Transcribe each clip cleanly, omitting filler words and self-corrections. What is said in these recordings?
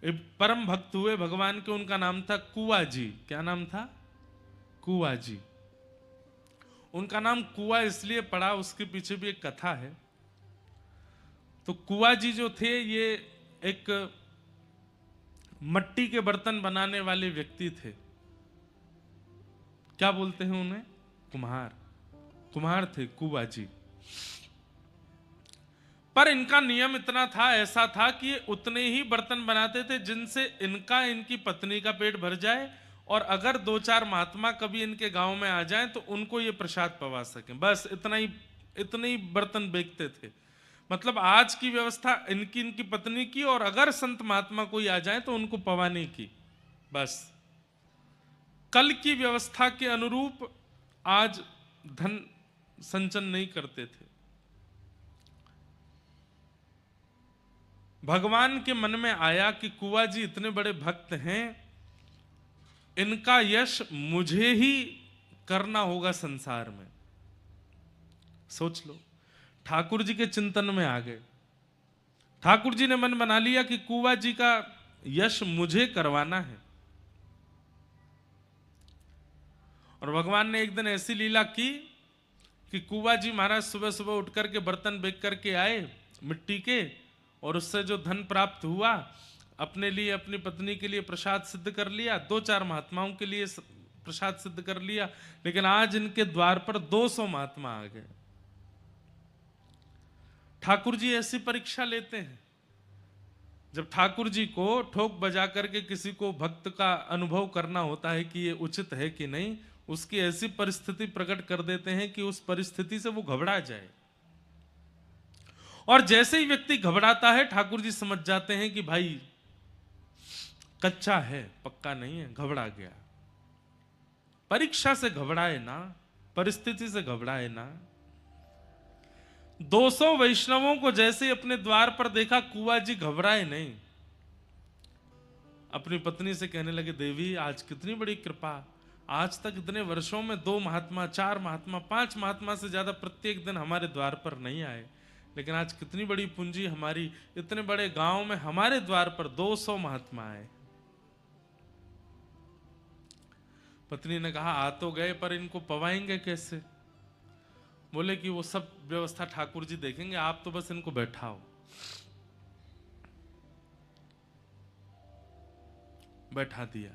एक परम भक्त हुए भगवान के, उनका नाम था कुआ जी। क्या नाम था? कुआ जी। उनका नाम कुआ इसलिए पड़ा, उसके पीछे भी एक कथा है। तो कुआ जी जो थे, ये एक मट्टी के बर्तन बनाने वाले व्यक्ति थे। क्या बोलते हैं उन्हें? कुम्हार। कुम्हार थे कुआ जी। पर इनका नियम इतना था, ऐसा था कि ये उतने ही बर्तन बनाते थे जिनसे इनकी पत्नी का पेट भर जाए, और अगर दो चार महात्मा कभी इनके गांव में आ जाएं तो उनको ये प्रसाद पवा सकें। बस इतने ही बर्तन बेचते थे। मतलब आज की व्यवस्था इनकी इनकी पत्नी की, और अगर संत महात्मा कोई आ जाए तो उनको पवाने की। बस कल की व्यवस्था के अनुरूप आज धन संचन नहीं करते थे। भगवान के मन में आया कि कुआ जी इतने बड़े भक्त हैं, इनका यश मुझे ही करना होगा संसार में। सोच लो, ठाकुर जी के चिंतन में आ गए। ठाकुर जी ने मन बना लिया कि कुआ जी का यश मुझे करवाना है। और भगवान ने एक दिन ऐसी लीला की कि कुआ जी महाराज सुबह सुबह उठ करके बर्तन बेच करके आए मिट्टी के, और उससे जो धन प्राप्त हुआ अपने लिए, अपनी पत्नी के लिए प्रसाद सिद्ध कर लिया, दो चार महात्माओं के लिए प्रसाद सिद्ध कर लिया। लेकिन आज इनके द्वार पर 200 महात्मा आ गए। ठाकुर जी ऐसी परीक्षा लेते हैं। जब ठाकुर जी को ठोक बजा करके किसी को भक्त का अनुभव करना होता है कि ये उचित है कि नहीं, उसकी ऐसी परिस्थिति प्रकट कर देते हैं कि उस परिस्थिति से वो घबरा जाए। और जैसे ही व्यक्ति घबराता है, ठाकुर जी समझ जाते हैं कि भाई कच्चा है, पक्का नहीं है, घबरा गया। परीक्षा से घबराए ना, परिस्थिति से घबराए ना। 200 वैष्णवों को जैसे अपने द्वार पर देखा, कुआ जी घबराए नहीं। अपनी पत्नी से कहने लगे, देवी आज कितनी बड़ी कृपा, आज तक इतने वर्षों में 2 महात्मा, 4 महात्मा, 5 महात्मा से ज्यादा प्रत्येक दिन हमारे द्वार पर नहीं आए, लेकिन आज कितनी बड़ी पूंजी हमारी, इतने बड़े गांव में हमारे द्वार पर 200 महात्मा आए। पत्नी ने कहा, आ तो गए, पर इनको पवाएंगे कैसे? बोले कि वो सब व्यवस्था ठाकुर जी देखेंगे, आप तो बस इनको बैठाओ। बैठा दिया।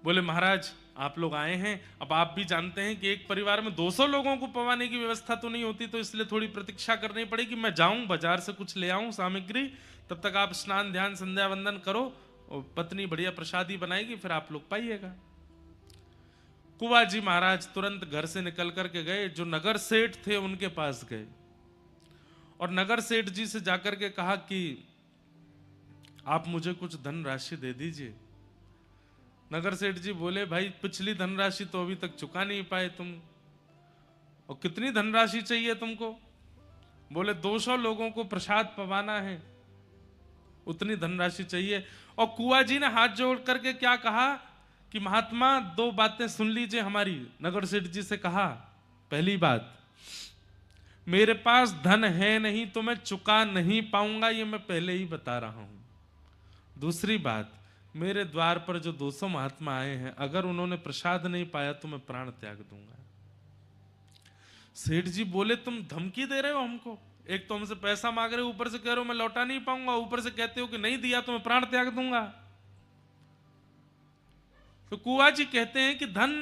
बोले महाराज आप लोग आए हैं, अब आप भी जानते हैं कि एक परिवार में 200 लोगों को पवाने की व्यवस्था तो नहीं होती, तो इसलिए थोड़ी प्रतीक्षा करनी पड़ेगी। मैं जाऊं बाजार से कुछ ले आऊं सामग्री, तब तक आप स्नान ध्यान संध्या वंदन करो, और पत्नी बढ़िया प्रसादी बनाएगी, फिर आप लोग पाइएगा। कुआ जी महाराज तुरंत घर से निकल करके गए, जो नगर सेठ थे उनके पास गए, और नगर सेठ जी से जाकर के कहा कि आप मुझे कुछ धन राशि दे दीजिए। नगर सेठ जी बोले, भाई पिछली धनराशि तो अभी तक चुका नहीं पाए तुम, और कितनी धनराशि चाहिए तुमको? बोले 200 लोगों को प्रसाद पवाना है, उतनी धनराशि चाहिए। और कुआ जी ने हाथ जोड़ करके क्या कहा कि महात्मा 2 बातें सुन लीजिए हमारी। नगर सेठ जी से कहा, पहली बात, मेरे पास धन है नहीं तो मैं चुका नहीं पाऊंगा, ये मैं पहले ही बता रहा हूं। दूसरी बात, मेरे द्वार पर जो 200 महात्मा आए हैं, अगर उन्होंने प्रसाद नहीं पाया तो मैं प्राण त्याग दूंगा। सेठ जी बोले, तुम धमकी दे रहे हो हमको? एक तो हमसे पैसा मांग रहे हो, ऊपर से कह रहे हो मैं लौटा नहीं पाऊंगा, ऊपर से कहते हो कि नहीं दिया तो मैं प्राण त्याग दूंगा। तो कुआ जी कहते हैं कि धन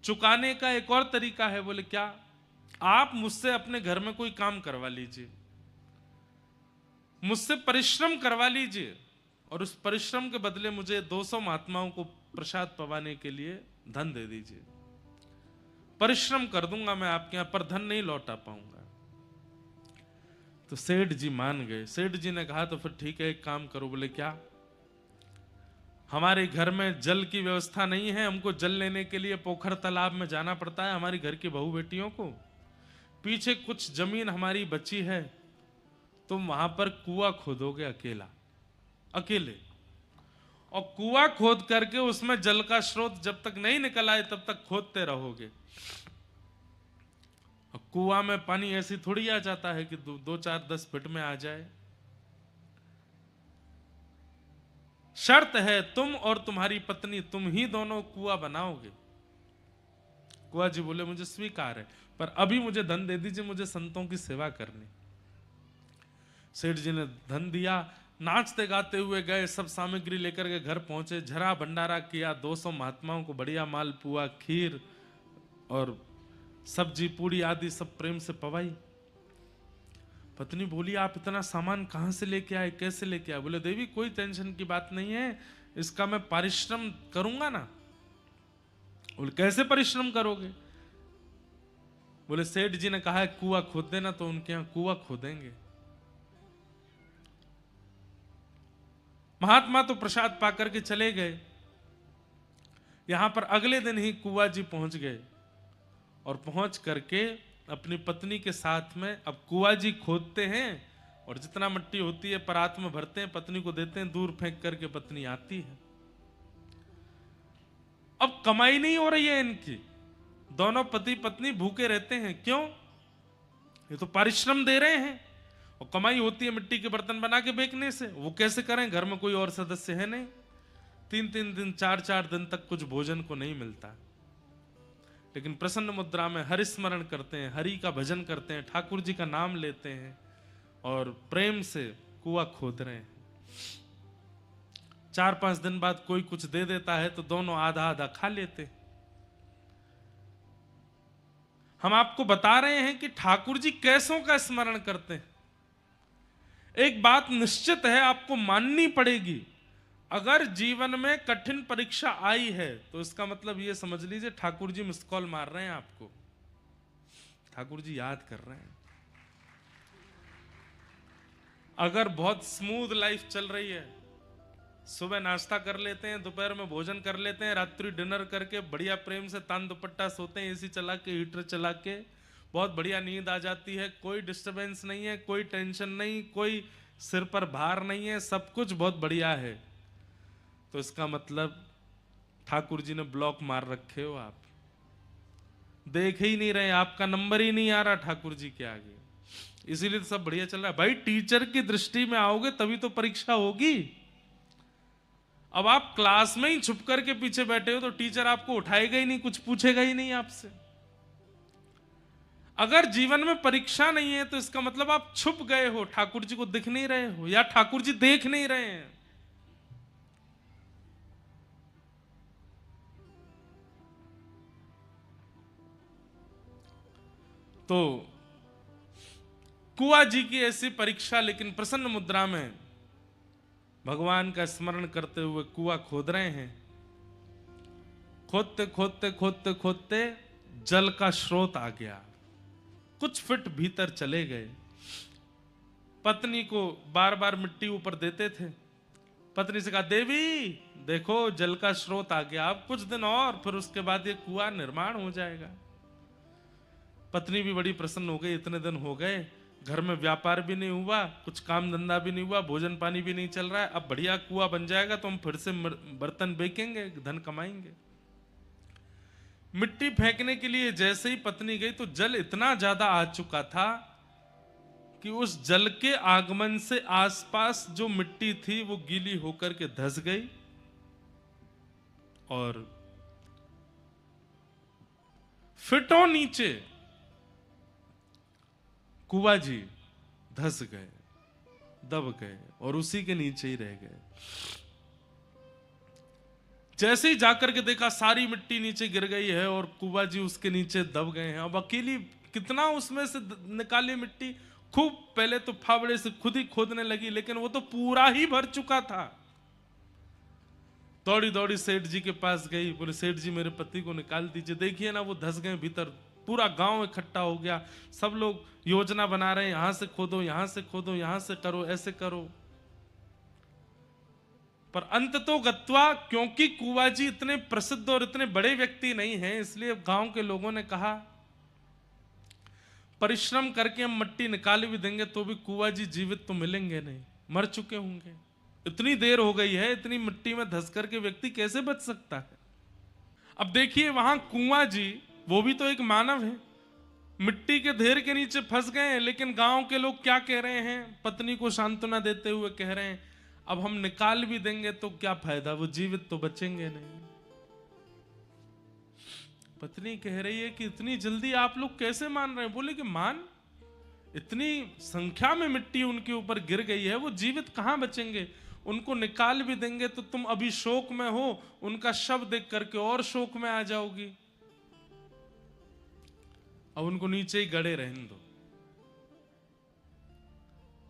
चुकाने का एक और तरीका है। बोले क्या? आप मुझसे अपने घर में कोई काम करवा लीजिए, मुझसे परिश्रम करवा लीजिए, और उस परिश्रम के बदले मुझे 200 महात्माओं को प्रसाद पवाने के लिए धन दे दीजिए। परिश्रम कर दूंगा मैं आपके यहां, पर धन नहीं लौटा पाऊंगा। तो सेठ जी मान गए। सेठ जी ने कहा, तो फिर ठीक है, एक काम करो। बोले क्या? हमारे घर में जल की व्यवस्था नहीं है, हमको जल लेने के लिए पोखर तालाब में जाना पड़ता है हमारी घर की बहू बेटियों को। पीछे कुछ जमीन हमारी बची है, तुम वहां पर कुआं खोदोगे अकेला, अकेले, और कुआं खोद करके उसमें जल का स्रोत जब तक नहीं निकल आए तब तक खोदते रहोगे। कुआं में पानी ऐसी थोड़ी आ जाता है कि 2, 4, 10 फीट में आ जाए। शर्त है तुम और तुम्हारी पत्नी, तुम ही दोनों कुआं बनाओगे। कुआं जी बोले मुझे स्वीकार है, पर अभी मुझे धन दे दीजिए, मुझे संतों की सेवा करनी। सेठ जी ने धन दिया, नाचते गाते हुए गए, सब सामग्री लेकर के घर पहुंचे, झरा भंडारा किया, 200 महात्माओं को बढ़िया मालपुआ, खीर और सब्जी पूड़ी आदि सब प्रेम से पवाई। पत्नी बोली आप इतना सामान कहां से लेके आए, कैसे लेके आए? बोले देवी कोई टेंशन की बात नहीं है, इसका मैं परिश्रम करूंगा ना। बोले कैसे परिश्रम करोगे? बोले सेठ जी ने कहा है कुआं खोद देना, तो उनके यहां कुआं खोदेंगे। महात्मा तो प्रसाद पाकर के चले गए। यहां पर अगले दिन ही कुआं जी पहुंच गए और पहुंच करके अपनी पत्नी के साथ में अब कुआं जी खोदते हैं और जितना मिट्टी होती है परात में भरते हैं, पत्नी को देते हैं, दूर फेंक करके पत्नी आती है। अब कमाई नहीं हो रही है इनकी, दोनों पति पत्नी भूखे रहते हैं। क्यों? ये तो परिश्रम दे रहे हैं और कमाई होती है मिट्टी के बर्तन बना के बेचने से। वो कैसे करें? घर में कोई और सदस्य है नहीं, 3-3 दिन 4-4 दिन तक कुछ भोजन को नहीं मिलता। लेकिन प्रसन्न मुद्रा में हरि स्मरण करते हैं, हरि का भजन करते हैं, ठाकुर जी का नाम लेते हैं और प्रेम से कुआं खोद रहे हैं। 4-5 दिन बाद कोई कुछ दे देता है तो दोनों आधा आधा खा लेते। हम आपको बता रहे हैं कि ठाकुर जी कैसों का स्मरण करते हैं। एक बात निश्चित है, आपको माननी पड़ेगी, अगर जीवन में कठिन परीक्षा आई है तो इसका मतलब ये समझ लीजिए ठाकुर जी मिस कॉल मार रहे हैं आपको, ठाकुर जी याद कर रहे हैं। अगर बहुत स्मूथ लाइफ चल रही है, सुबह नाश्ता कर लेते हैं, दोपहर में भोजन कर लेते हैं, रात्रि डिनर करके बढ़िया प्रेम से तान दुपट्टा सोते हैं, एसी चला के, हीटर चला के, बहुत बढ़िया नींद आ जाती है, कोई डिस्टरबेंस नहीं है, कोई टेंशन नहीं, कोई सिर पर भार नहीं है, सब कुछ बहुत बढ़िया है, तो इसका मतलब ठाकुर जी ने ब्लॉक मार रखे हो, आप देख ही नहीं रहे, आपका नंबर ही नहीं आ रहा ठाकुर जी के आगे, इसीलिए तो सब बढ़िया चल रहा है। भाई टीचर की दृष्टि में आओगे तभी तो परीक्षा होगी। अब आप क्लास में ही छुप करके पीछे बैठे हो तो टीचर आपको उठाएगा ही नहीं, कुछ पूछेगा ही नहीं आपसे। अगर जीवन में परीक्षा नहीं है तो इसका मतलब आप छुप गए हो, ठाकुर जी को दिख नहीं रहे हो, या ठाकुर जी देख नहीं रहे हैं। तो कुआं जी की ऐसी परीक्षा, लेकिन प्रसन्न मुद्रा में भगवान का स्मरण करते हुए कुआं खोद रहे हैं। खोदते खोदते खोदते खोदते जल का स्रोत आ गया, कुछ फीट भीतर चले गए। पत्नी को बार बार मिट्टी ऊपर देते थे। पत्नी से कहा देवी देखो जल का स्रोत आ गया, अब कुछ दिन और, फिर उसके बाद ये कुआं निर्माण हो जाएगा। पत्नी भी बड़ी प्रसन्न हो गई, इतने दिन हो गए, घर में व्यापार भी नहीं हुआ, कुछ काम धंधा भी नहीं हुआ, भोजन पानी भी नहीं चल रहा है, अब बढ़िया कुआं बन जाएगा तो हम फिर से बर्तन बेचेंगे, धन कमाएंगे। मिट्टी फेंकने के लिए जैसे ही पत्नी गई तो जल इतना ज्यादा आ चुका था कि उस जल के आगमन से आसपास जो मिट्टी थी वो गीली होकर के धंस गई और फिटों नीचे कुआं जी धंस गए, दब गए और उसी के नीचे ही रह गए। जैसे ही जाकर के देखा सारी मिट्टी नीचे गिर गई है और कुआं जी उसके नीचे दब गए हैं। अब अकेली कितना उसमें से निकाली मिट्टी, खूब पहले तो फावड़े से खुद ही खोदने लगी, लेकिन वो तो पूरा ही भर चुका था। दौड़ी दौड़ी सेठ जी के पास गई, बोले सेठ जी मेरे पति को निकाल दीजिए, देखिए ना वो धंस गए भीतर। पूरा गांव इकट्ठा हो गया, सब लोग योजना बना रहे हैं, यहां से खोदो, यहां से खोदो, यहां से करो, ऐसे करो। पर अंत तो गत्वा, क्योंकि कुआं जी इतने प्रसिद्ध और इतने बड़े व्यक्ति नहीं हैं, इसलिए गांव के लोगों ने कहा परिश्रम करके हम मिट्टी निकाल भी देंगे तो भी कुआं जी जीवित तो मिलेंगे नहीं, मर चुके होंगे। इतनी देर हो गई है, इतनी मिट्टी में धंस करके व्यक्ति कैसे बच सकता है। अब देखिए वहां कुआं जी, वो भी तो एक मानव है, मिट्टी के ढेर के नीचे फंस गए हैं, लेकिन गांव के लोग क्या कह रहे हैं, पत्नी को सांत्वना देते हुए कह रहे हैं अब हम निकाल भी देंगे तो क्या फायदा, वो जीवित तो बचेंगे नहीं। पत्नी कह रही है कि इतनी जल्दी आप लोग कैसे मान रहे हैं? बोले कि मान, इतनी संख्या में मिट्टी उनके ऊपर गिर गई है, वो जीवित कहां बचेंगे? उनको निकाल भी देंगे तो तुम अभी शोक में हो, उनका शव देख करके और शोक में आ जाओगी। अब उनको नीचे ही गड़े रहने दो।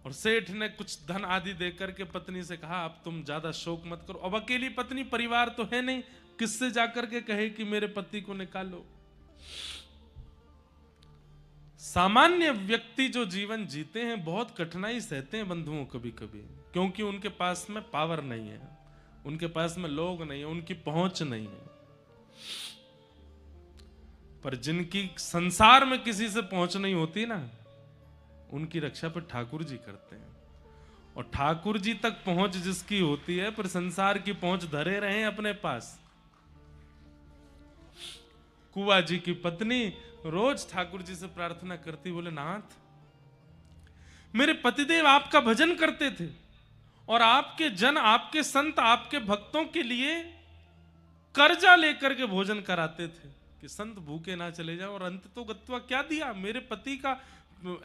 और सेठ ने कुछ धन आदि देकर के पत्नी से कहा अब तुम ज्यादा शोक मत करो। अब अकेली पत्नी, परिवार तो है नहीं, किससे जाकर के कहे कि मेरे पति को निकालो। सामान्य व्यक्ति जो जीवन जीते हैं बहुत कठिनाई सहते हैं बंधुओं कभी कभी, क्योंकि उनके पास में पावर नहीं है, उनके पास में लोग नहीं है, उनकी पहुंच नहीं है। पर जिनकी संसार में किसी से पहुंच नहीं होती ना, उनकी रक्षा पर ठाकुर जी करते हैं। और ठाकुर जी तक पहुंच जिसकी होती है, पर संसार की पहुंच धरे रहे अपने पास। कुआ जी की पत्नी रोज ठाकुर जी से प्रार्थना करती, बोले नाथ मेरे पतिदेव आपका भजन करते थे और आपके जन, आपके संत, आपके भक्तों के लिए कर्जा लेकर के भोजन कराते थे कि संत भूखे ना चले जाए। और अंत तो गत्वा क्या दिया, मेरे पति का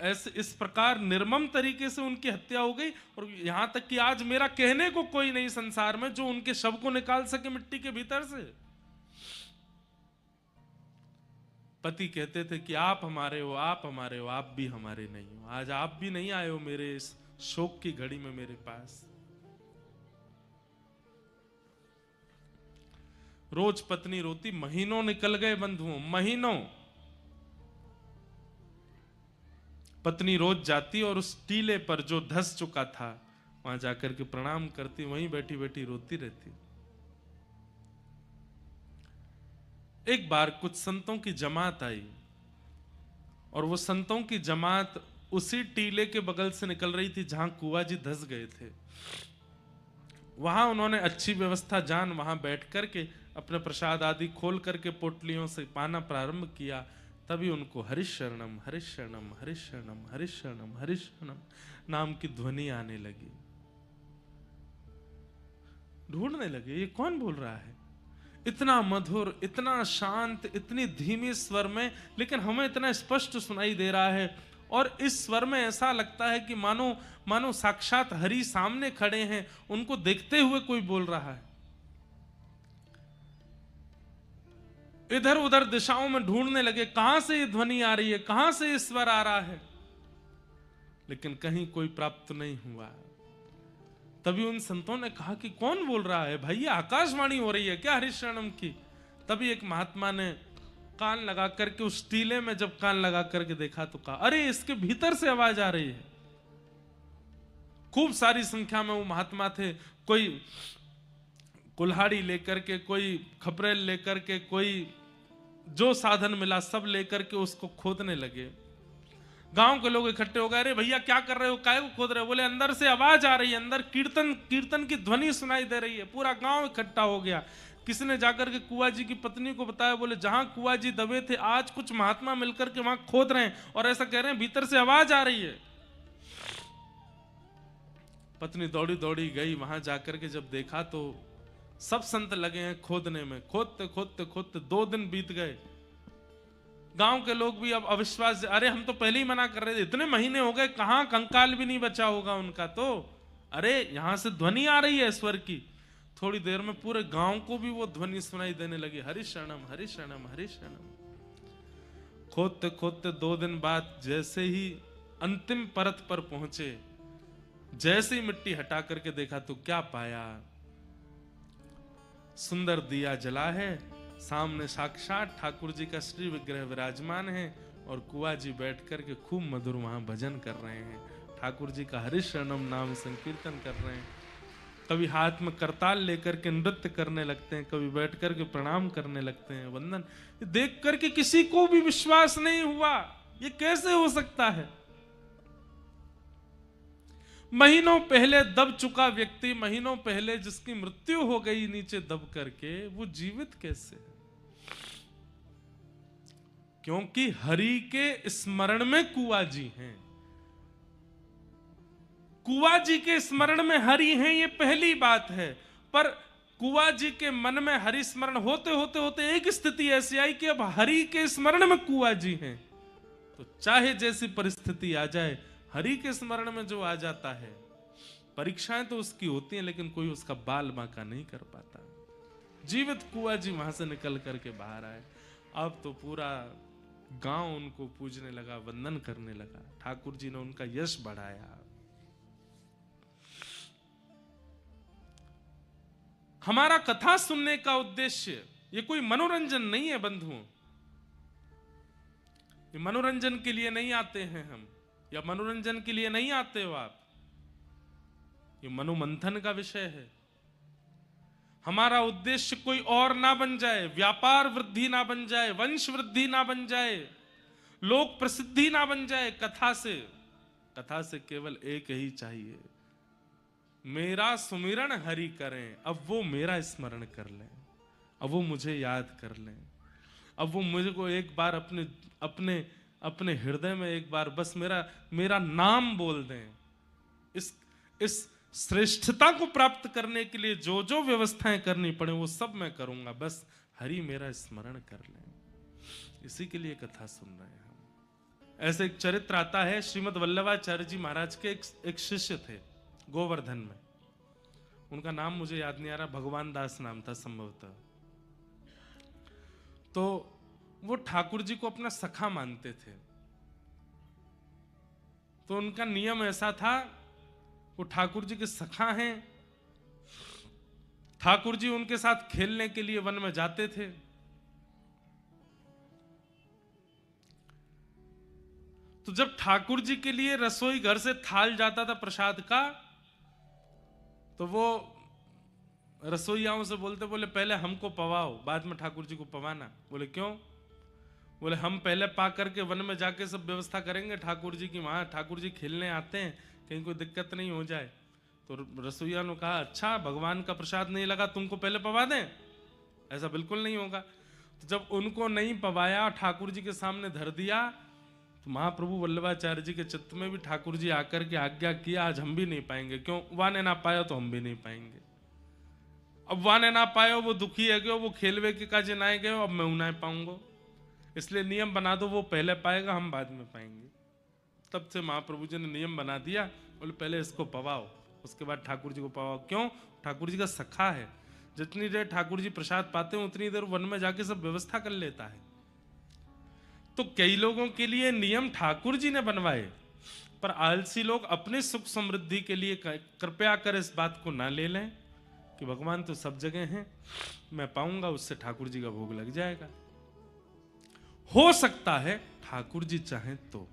ऐसे इस प्रकार निर्मम तरीके से उनकी हत्या हो गई। और यहां तक कि आज मेरा कहने को कोई नहीं संसार में जो उनके शव को निकाल सके मिट्टी के भीतर से। पति कहते थे कि आप हमारे हो, आप हमारे हो, आप भी हमारे नहीं हो। आज आप भी नहीं आए हो मेरे इस शोक की घड़ी में मेरे पास। रोज पत्नी रोती, महीनों निकल गए बंधुओं, महीनों। पत्नी रोज जाती और उस टीले पर जो धस चुका था वहां जाकर के प्रणाम करती, वहीं बैठी बैठी रोती रहती। एक बार कुछ संतों की जमात आई और वो संतों की जमात उसी टीले के बगल से निकल रही थी जहां कुआ जी धस गए थे। वहां उन्होंने अच्छी व्यवस्था जान वहां बैठ करके अपने प्रसाद आदि खोल करके पोटलियों से पाना प्रारंभ किया। तभी उनको हरिशरणम हरिशरणम हरिशरणम हरिशरणम हरिशरणम नाम की ध्वनि आने लगी। ढूंढने लगे ये कौन बोल रहा है, इतना मधुर, इतना शांत, इतनी धीमी स्वर में, लेकिन हमें इतना स्पष्ट सुनाई दे रहा है। और इस स्वर में ऐसा लगता है कि मानो मानो साक्षात हरि सामने खड़े हैं, उनको देखते हुए कोई बोल रहा है। इधर उधर दिशाओं में ढूंढने लगे कहां से ये ध्वनि आ रही है, कहां से ये स्वर आ रहा है, लेकिन कहीं कोई प्राप्त नहीं हुआ। तभी उन संतों ने कहा कि कौन बोल रहा है भाई, ये आकाशवाणी हो रही है क्या हरिशरणम की। तभी एक महात्मा ने कान लगा करके उस टीले में जब कान लगा करके देखा तो कहा अरे इसके भीतर से आवाज आ रही है। खूब सारी संख्या में वो महात्मा थे, कोई कुल्हाड़ी लेकर के, कोई खपरेल लेकर के, कोई जो साधन मिला सब लेकर के उसको खोदने लगे। गांव के लोग इकट्ठे हो गए, अरे भैया क्या कर रहे हो, काय को खोद रहे हो? बोले अंदर से आवाज आ रही है, अंदर कीर्तन कीर्तन की ध्वनि सुनाई दे रही है। पूरा गांव इकट्ठा हो गया। किसी ने जाकर के कुआ जी की पत्नी को बताया, बोले जहां कुआ जी दबे थे आज कुछ महात्मा मिलकर के वहां खोद रहे हैं और ऐसा कह रहे हैं भीतर से आवाज आ रही है। पत्नी दौड़ी दौड़ी गई, वहां जाकर के जब देखा तो सब संत लगे हैं खोदने में। खोदते खोदते खोदते 2 दिन बीत गए। गांव के लोग भी अब अविश्वास, अरे हम तो पहले ही मना कर रहे थे, इतने महीने हो गए, कहां कंकाल भी नहीं बचा होगा उनका तो। अरे यहां से ध्वनि आ रही है स्वर की। थोड़ी देर में पूरे गांव को भी वो ध्वनि सुनाई देने लगी, हरिशरणम हरिशरणम हरिशरणम। खोदते खोदते 2 दिन बाद जैसे ही अंतिम परत पर पहुंचे, जैसे ही मिट्टी हटा करके देखा तो क्या पाया, सुंदर दिया जला है, सामने साक्षात ठाकुर जी का श्री विग्रह विराजमान है और कुआ जी बैठ करके खूब मधुर वहां भजन कर रहे हैं, ठाकुर जी का हरिशरणम नाम संकीर्तन कर रहे हैं। कभी हाथ में करताल लेकर के नृत्य करने लगते हैं, कभी बैठ करके प्रणाम करने लगते हैं, वंदन। देख करके किसी को भी विश्वास नहीं हुआ, ये कैसे हो सकता है। महीनों पहले दब चुका व्यक्ति, महीनों पहले जिसकी मृत्यु हो गई नीचे दब करके, वो जीवित कैसे है? क्योंकि हरि के स्मरण में कुआ जी हैं। कुआ जी के स्मरण में हरि हैं, ये पहली बात है। पर कुआ जी के मन में हरि स्मरण होते होते होते एक स्थिति ऐसी आई कि अब हरि के स्मरण में कुआ जी हैं, तो चाहे जैसी परिस्थिति आ जाए, हरि के स्मरण में जो आ जाता है, परीक्षाएं तो उसकी होती हैं लेकिन कोई उसका बाल बांका नहीं कर पाता। जीवित कुआ जी वहां से निकल करके बाहर आए। अब तो पूरा गांव उनको पूजने लगा, वंदन करने लगा। ठाकुर जी ने उनका यश बढ़ाया। हमारा कथा सुनने का उद्देश्य ये कोई मनोरंजन नहीं है बंधुओं। ये मनोरंजन के लिए नहीं आते हैं हम, या मनोरंजन के लिए नहीं आते हो आप। ये मनोमंथन का विषय है। हमारा उद्देश्य कोई और ना बन जाए, व्यापार वृद्धि ना बन जाए, वंश वृद्धि ना बन जाए, लोक प्रसिद्धि ना बन जाए। कथा से केवल एक ही चाहिए, मेरा सुमिरन हरि करें। अब वो मेरा स्मरण कर लें, अब वो मुझे याद कर लें, अब वो मुझे को एक बार अपने हृदय में एक बार बस मेरा नाम बोल दें। इस श्रेष्ठता को प्राप्त करने के लिए जो जो व्यवस्थाएं करनी पड़े वो सब मैं करूंगा, बस हरि मेरा स्मरण कर लें। इसी के लिए कथा सुन रहे हैं हम। ऐसे एक चरित्र आता है, श्रीमद वल्लभाचार्य जी महाराज के एक शिष्य थे गोवर्धन में। उनका नाम मुझे याद नहीं आ रहा, भगवान दास नाम था संभवतः। तो वो ठाकुर जी को अपना सखा मानते थे। तो उनका नियम ऐसा था, वो ठाकुर जी के सखा हैं, ठाकुर जी उनके साथ खेलने के लिए वन में जाते थे। तो जब ठाकुर जी के लिए रसोई घर से थाल जाता था प्रसाद का, तो वो रसोइयाओं से बोले पहले हमको पवाओ, बाद में ठाकुर जी को पवाना। बोले क्यों? बोले हम पहले पा करके वन में जाके सब व्यवस्था करेंगे ठाकुर जी की, वहां ठाकुर जी खेलने आते हैं, कहीं कोई दिक्कत नहीं हो जाए। तो रसोइया ने कहा अच्छा, भगवान का प्रसाद नहीं लगा, तुमको पहले पवा दें? ऐसा बिल्कुल नहीं होगा। तो जब उनको नहीं पवाया, ठाकुर जी के सामने धर दिया, तो महाप्रभु वल्लभाचार्य जी के चित्त में भी ठाकुर जी आकर के आज्ञा किया, आज हम भी नहीं पाएंगे। क्यों? वाने ना पाया तो हम भी नहीं पाएंगे। अब वाने ना पायो, वो दुखी है क्यों, वो खेलवे के काजे ना गए, अब मैं उन्हें पाऊंगा, इसलिए नियम बना दो, वो पहले पाएगा, हम बाद में पाएंगे। तब से महाप्रभु जी ने नियम बना दिया, बोले पहले इसको पवाओ, उसके बाद ठाकुर जी को पवाओ। क्यों? ठाकुर जी का सखा है, जितनी देर ठाकुर जी प्रसाद पाते हैं उतनी देर वन में जाके सब व्यवस्था कर लेता है। तो कई लोगों के लिए नियम ठाकुर जी ने बनवाए, पर आलसी लोग अपने सुख समृद्धि के लिए कृपया कर इस बात को ना ले लें कि भगवान तो सब जगह हैं, मैं पाऊंगा, उससे ठाकुर जी का भोग लग जाएगा। हो सकता है ठाकुर जी चाहें तो।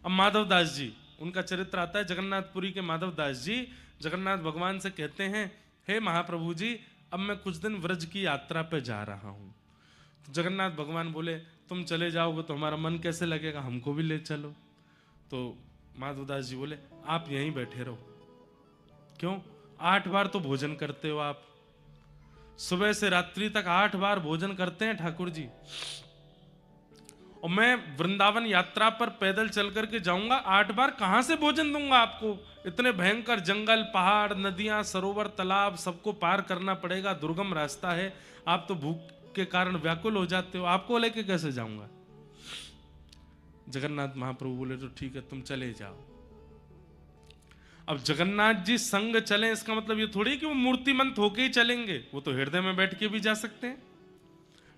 अब माधव दास जी, उनका चरित्र आता है, जगन्नाथपुरी के माधव दास जी जगन्नाथ भगवान से कहते हैं, हे महाप्रभु जी, अब मैं कुछ दिन व्रज की यात्रा पे जा रहा हूं। तो जगन्नाथ भगवान बोले तुम चले जाओगे तो हमारा मन कैसे लगेगा, हमको भी ले चलो। तो माधव दास जी बोले आप यहीं बैठे रहो। क्यों? 8 बार तो भोजन करते हो आप, सुबह से रात्रि तक 8 बार भोजन करते हैं ठाकुर जी, और मैं वृंदावन यात्रा पर पैदल चल करके जाऊंगा, 8 बार कहां से भोजन दूंगा आपको? इतने भयंकर जंगल, पहाड़, नदियां, सरोवर, तालाब सबको पार करना पड़ेगा, दुर्गम रास्ता है, आप तो भूख के कारण व्याकुल हो जाते हो, आपको लेके कैसे जाऊंगा? जगन्नाथ महाप्रभु बोले तो ठीक है, तुम चले जाओ। अब जगन्नाथ जी संग चले, इसका मतलब ये थोड़ी कि वो मूर्तिमंत होके ही चलेंगे, वो तो हृदय में बैठ के भी जा सकते हैं।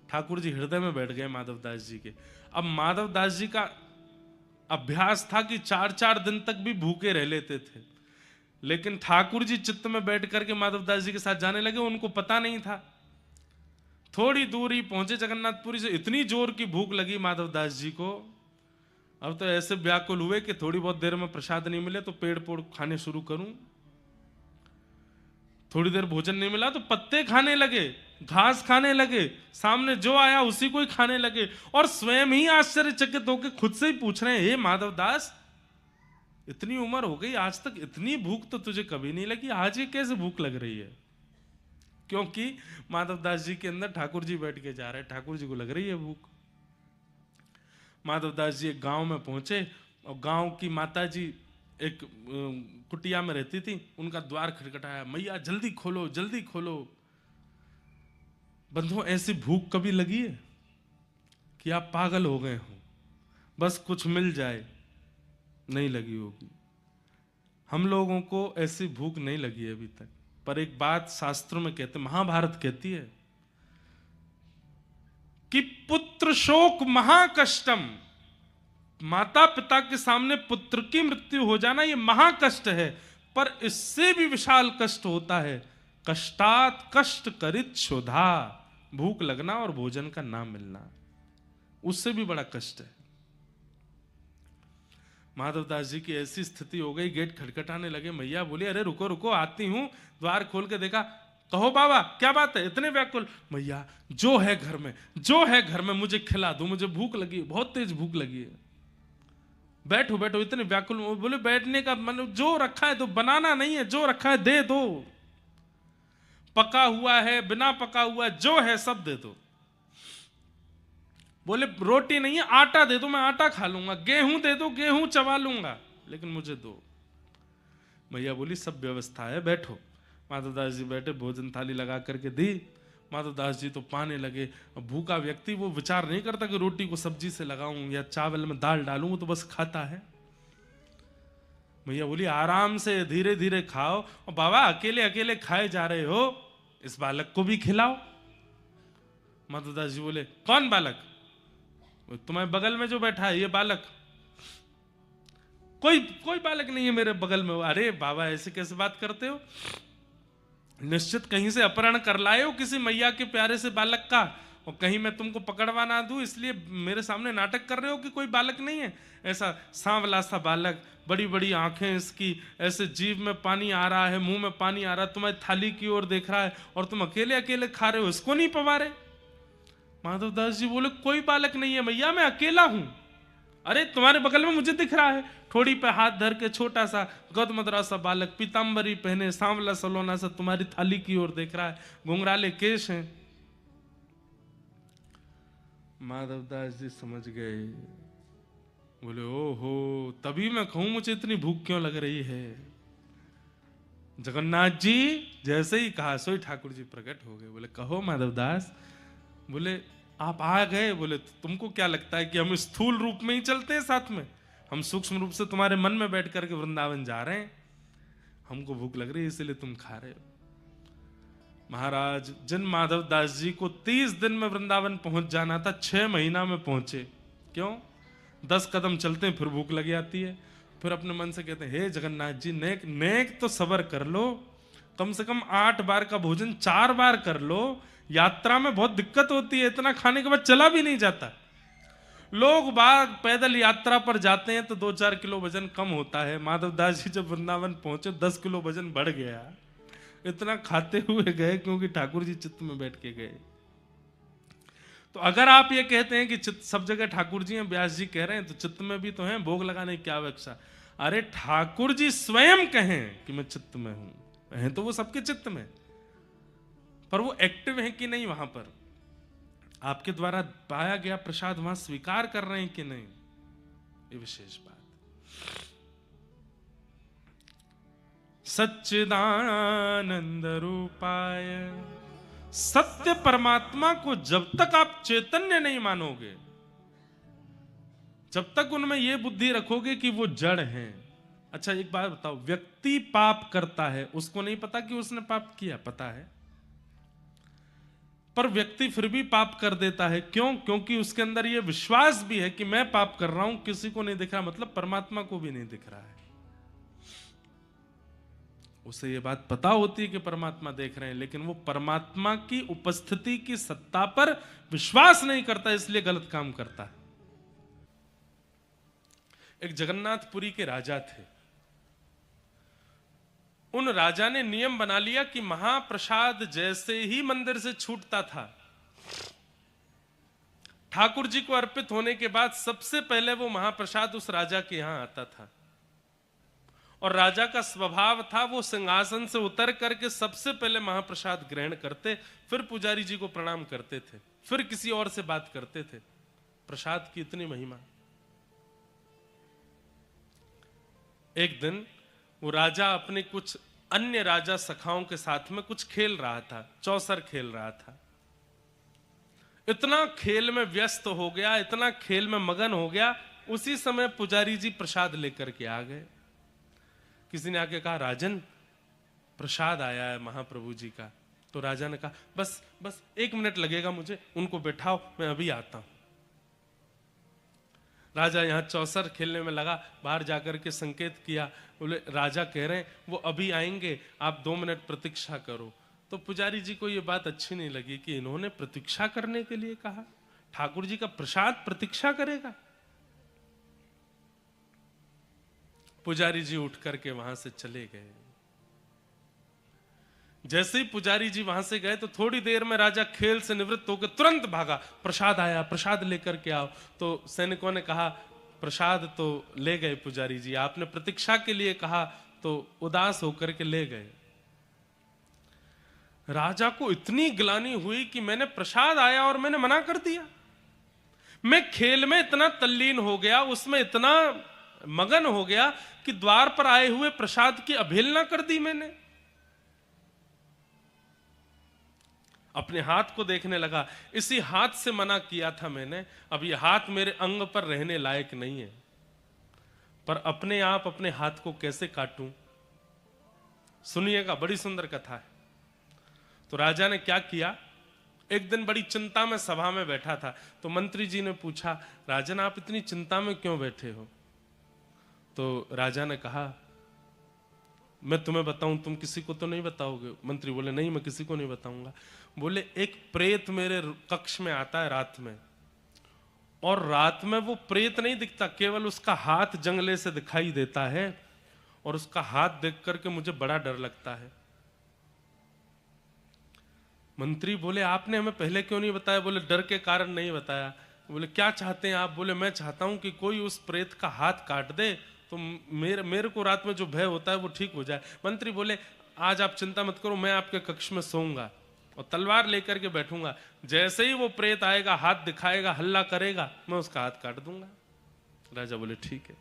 ठाकुर जी हृदय में बैठ गए माधव दास जी के। अब माधव दास जी का अभ्यास था कि 4-4 दिन तक भी भूखे रह लेते थे, लेकिन ठाकुर जी चित्त में बैठ करके माधव दास जी के साथ जाने लगे, उनको पता नहीं था। थोड़ी दूरी पहुंचे जगन्नाथपुरी से, इतनी जोर की भूख लगी माधव दास जी को, अब तो ऐसे व्याकुल हुए कि थोड़ी बहुत देर में प्रसाद नहीं मिले तो पेड़ पोड़ खाने शुरू करूं। थोड़ी देर भोजन नहीं मिला तो पत्ते खाने लगे, घास खाने लगे, सामने जो आया उसी को ही खाने लगे, और स्वयं ही आश्चर्यचकित होकर खुद से ही पूछ रहे हैं, हे माधव दास, इतनी उम्र हो गई, आज तक इतनी भूख तो तुझे कभी नहीं लगी, आज ये कैसे भूख लग रही है? क्योंकि माधव दास जी के अंदर ठाकुर जी बैठ के जा रहे हैं, ठाकुर जी को लग रही है भूख। माधव दास जी एक गांव में पहुंचे, और गांव की माता जी एक कुटिया में रहती थी, उनका द्वार खटखटाया, मैया जल्दी खोलो जल्दी खोलो। बंधुओं, ऐसी भूख कभी लगी है कि आप पागल हो गए हो, बस कुछ मिल जाए? नहीं लगी होगी। हम लोगों को ऐसी भूख नहीं लगी है अभी तक। पर एक बात शास्त्रों में कहते, महाभारत कहती है कि पुत्र शोक महाकष्टम, माता पिता के सामने पुत्र की मृत्यु हो जाना ये महाकष्ट है, पर इससे भी विशाल कष्ट होता है कष्टात कष्ट करित क्षुधा, भूख लगना और भोजन का ना मिलना, उससे भी बड़ा कष्ट है। माधवदास जी की ऐसी स्थिति हो गई, गेट खटखटाने लगे, मैया बोली अरे रुको रुको आती हूं। द्वार खोल के देखा, कहो बाबा क्या बात है, इतने व्याकुल? मैया जो है घर में, जो है घर में मुझे खिला दो, मुझे भूख लगी है, बहुत तेज भूख लगी है। बैठो बैठो, इतने व्याकुल। बोले बैठने का मन, जो रखा है तो बनाना नहीं है, जो रखा है दे दो, पका हुआ है बिना पका हुआ है, जो है सब दे दो। बोले रोटी नहीं है, आटा दे दो, मैं आटा खा लूंगा, गेहूं दे दो, गेहूं चबा लूंगा, लेकिन मुझे दो। मैया बोली सब व्यवस्था है, बैठो। माधवदास जी बैठे, भोजन थाली लगा करके दी। माधवदास जी तो पाने लगे। भूखा व्यक्ति वो विचार नहीं करता कि रोटी को सब्जी से लगाऊं या चावल में दाल डालूं, वो तो बस खाता है। मैया बोली आराम से धीरे धीरे खाओ, और बाबा अकेले अकेले खाए जा रहे हो, इस बालक को भी खिलाओ। माधवदास जी बोले कौन बालक? तुम्हारे बगल में जो बैठा है ये बालक? कोई बालक नहीं है मेरे बगल में। अरे बाबा ऐसे कैसे बात करते हो, निश्चित कहीं से अपहरण कर लाए हो किसी मैया के प्यारे से बालक का, और कहीं मैं तुमको पकड़वा ना दूं इसलिए मेरे सामने नाटक कर रहे हो कि कोई बालक नहीं है। ऐसा सांवला सा बालक, बड़ी बड़ी आंखें इसकी, ऐसे जीभ में पानी आ रहा है, मुंह में पानी आ रहा है, तुम्हारी थाली की ओर देख रहा है, और तुम अकेले अकेले खा रहे हो, इसको नहीं पवा रहे? माधवदास जी बोले कोई बालक नहीं है मैया, मैं अकेला हूं। अरे तुम्हारे बगल में मुझे दिख रहा है, ठोड़ी पे हाथ धर के छोटा सा गदमदरा सा बालक, पीतांबरी पहने, सांवला सलोना सा, तुम्हारी थाली की ओर देख रहा है, घुंघराले केश हैं। माधवदास जी समझ गए, बोले ओहो, तभी मैं कहूं मुझे इतनी भूख क्यों लग रही है। जगन्नाथ जी जैसे ही कहा सोई ठाकुर जी प्रकट हो गए। बोले कहो माधवदास। बोले आप आ गए। बोले तुमको क्या लगता है कि हम स्थूल रूप में ही चलते हैं साथ में? हम सूक्ष्म रूप से तुम्हारे मन में बैठ करके वृंदावन जा रहे हैं, हमको भूख लग रही है इसलिए तुम खा रहे हो। महाराज जिन माधवदास जी को 30 दिन में वृंदावन पहुंच जाना था, 6 महीना में पहुंचे। क्यों? 10 कदम चलते हैं फिर भूख लग जाती है, फिर अपने मन से कहते हैं हे जगन्नाथ जी नेक नेक तो सबर कर लो, कम से कम 8 बार का भोजन 4 बार कर लो। यात्रा में बहुत दिक्कत होती है, इतना खाने के बाद चला भी नहीं जाता। लोग बाग पैदल यात्रा पर जाते हैं तो 2-4 किलो वजन कम होता है। माधवदास जी जब वृंदावन पहुंचे 10 किलो वजन बढ़ गया। इतना खाते हुए गए क्योंकि ठाकुर जी चित्त में बैठ के गए। तो अगर आप ये कहते हैं कि चित्त सब जगह ठाकुर जी हैं, व्यास जी कह रहे हैं, तो चित्त में भी तो हैं, भोग लगाने की क्या आवश्यकता? अरे ठाकुर जी स्वयं कहें कि मैं चित्त में हूं, हैं तो वो सबके चित्त में, पर वो एक्टिव है कि नहीं वहां पर, आपके द्वारा पाया गया प्रसाद वहां स्वीकार कर रहे हैं कि नहीं, ये विशेष बात। सच्चिदानंद रूपाय, सत्य परमात्मा को जब तक आप चैतन्य नहीं मानोगे, जब तक उनमें यह बुद्धि रखोगे कि वो जड़ हैं। अच्छा एक बात बताओ, व्यक्ति पाप करता है, उसको नहीं पता कि उसने पाप किया? पता है, पर व्यक्ति फिर भी पाप कर देता है। क्यों? क्योंकि उसके अंदर यह विश्वास भी है कि मैं पाप कर रहा हूं, किसी को नहीं दिख रहा, मतलब परमात्मा को भी नहीं दिख रहा है। उसे यह बात पता होती है कि परमात्मा देख रहे हैं, लेकिन वो परमात्मा की उपस्थिति की सत्ता पर विश्वास नहीं करता, इसलिए गलत काम करता है। एक जगन्नाथपुरी के राजा थे। उन राजा ने नियम बना लिया कि महाप्रसाद जैसे ही मंदिर से छूटता था, ठाकुर जी को अर्पित होने के बाद सबसे पहले वो महाप्रसाद उस राजा के यहां आता था। और राजा का स्वभाव था वो सिंहासन से उतर करके सबसे पहले महाप्रसाद ग्रहण करते, फिर पुजारी जी को प्रणाम करते थे, फिर किसी और से बात करते थे। प्रसाद की इतनी महिमा। एक दिन वो राजा अपने कुछ अन्य राजा सखाओं के साथ में कुछ खेल रहा था, चौसर खेल रहा था। इतना खेल में व्यस्त हो गया, इतना खेल में मगन हो गया, उसी समय पुजारी जी प्रसाद लेकर के आ गए। किसी ने आके कहा, राजन प्रसाद आया है महाप्रभु जी का। तो राजा ने कहा, बस बस 1 मिनट लगेगा मुझे, उनको बैठाओ, मैं अभी आता हूं। राजा यहाँ चौसर खेलने में लगा, बाहर जाकर के संकेत किया, बोले राजा कह रहे हैं वो अभी आएंगे, आप 2 मिनट प्रतीक्षा करो। तो पुजारी जी को ये बात अच्छी नहीं लगी कि इन्होंने प्रतीक्षा करने के लिए कहा, ठाकुर जी का प्रसाद प्रतीक्षा करेगा। पुजारी जी उठ करके वहां से चले गए। जैसे ही पुजारी जी वहां से गए तो थोड़ी देर में राजा खेल से निवृत्त होकर तुरंत भागा, प्रसाद आया, प्रसाद लेकर के आओ। तो सैनिकों ने कहा, प्रसाद तो ले गए पुजारी जी, आपने प्रतीक्षा के लिए कहा तो उदास होकर के ले गए। राजा को इतनी ग्लानि हुई कि मैंने प्रसाद आया और मैंने मना कर दिया। मैं खेल में इतना तल्लीन हो गया, उसमें इतना मगन हो गया कि द्वार पर आए हुए प्रसाद की अवहेलना कर दी मैंने। अपने हाथ को देखने लगा, इसी हाथ से मना किया था मैंने, अब ये हाथ मेरे अंग पर रहने लायक नहीं है, पर अपने आप अपने हाथ को कैसे काटूं। सुनिएगा, बड़ी सुंदर कथा है। तो राजा ने क्या किया, एक दिन बड़ी चिंता में सभा में बैठा था। तो मंत्री जी ने पूछा, राजन आप इतनी चिंता में क्यों बैठे हो? तो राजा ने कहा, मैं तुम्हें बताऊं, तुम किसी को तो नहीं बताओगे? मंत्री बोले, नहीं मैं किसी को नहीं बताऊंगा। बोले, एक प्रेत मेरे कक्ष में आता है रात में, और रात में वो प्रेत नहीं दिखता, केवल उसका हाथ जंगले से दिखाई देता है, और उसका हाथ देख करके मुझे बड़ा डर लगता है। मंत्री बोले, आपने हमें पहले क्यों नहीं बताया? बोले, डर के कारण नहीं बताया। बोले, क्या चाहते हैं आप? बोले, मैं चाहता हूं कि कोई उस प्रेत का हाथ काट दे तो मेरे को रात में जो भय होता है वो ठीक हो जाए। मंत्री बोले, आज आप चिंता मत करो, मैं आपके कक्ष में सोऊंगा और तलवार लेकर के बैठूंगा, जैसे ही वो प्रेत आएगा, हाथ दिखाएगा, हल्ला करेगा, मैं उसका हाथ काट दूंगा। राजा बोले, ठीक है।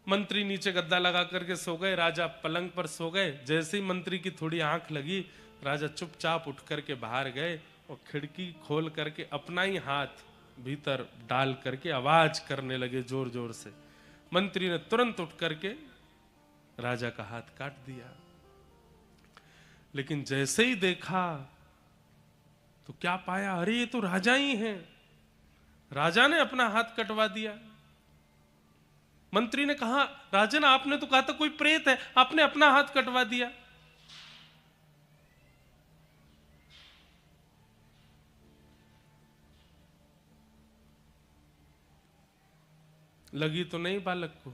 मंत्री नीचे गद्दा लगा करके सो गए, राजा पलंग पर सो गए। जैसे ही मंत्री की थोड़ी आंख लगी, राजा चुपचाप उठ करके बाहर गए और खिड़की खोल करके अपना ही हाथ भीतर डाल करके आवाज करने लगे जोर जोर से। मंत्री ने तुरंत उठ करके राजा का हाथ काट दिया। लेकिन जैसे ही देखा तो क्या पाया, अरे ये तो राजा ही हैं। राजा ने अपना हाथ कटवा दिया। मंत्री ने कहा, राजन आपने तो कहा था कोई प्रेत है, आपने अपना हाथ कटवा दिया। लगी तो नहीं बालक को?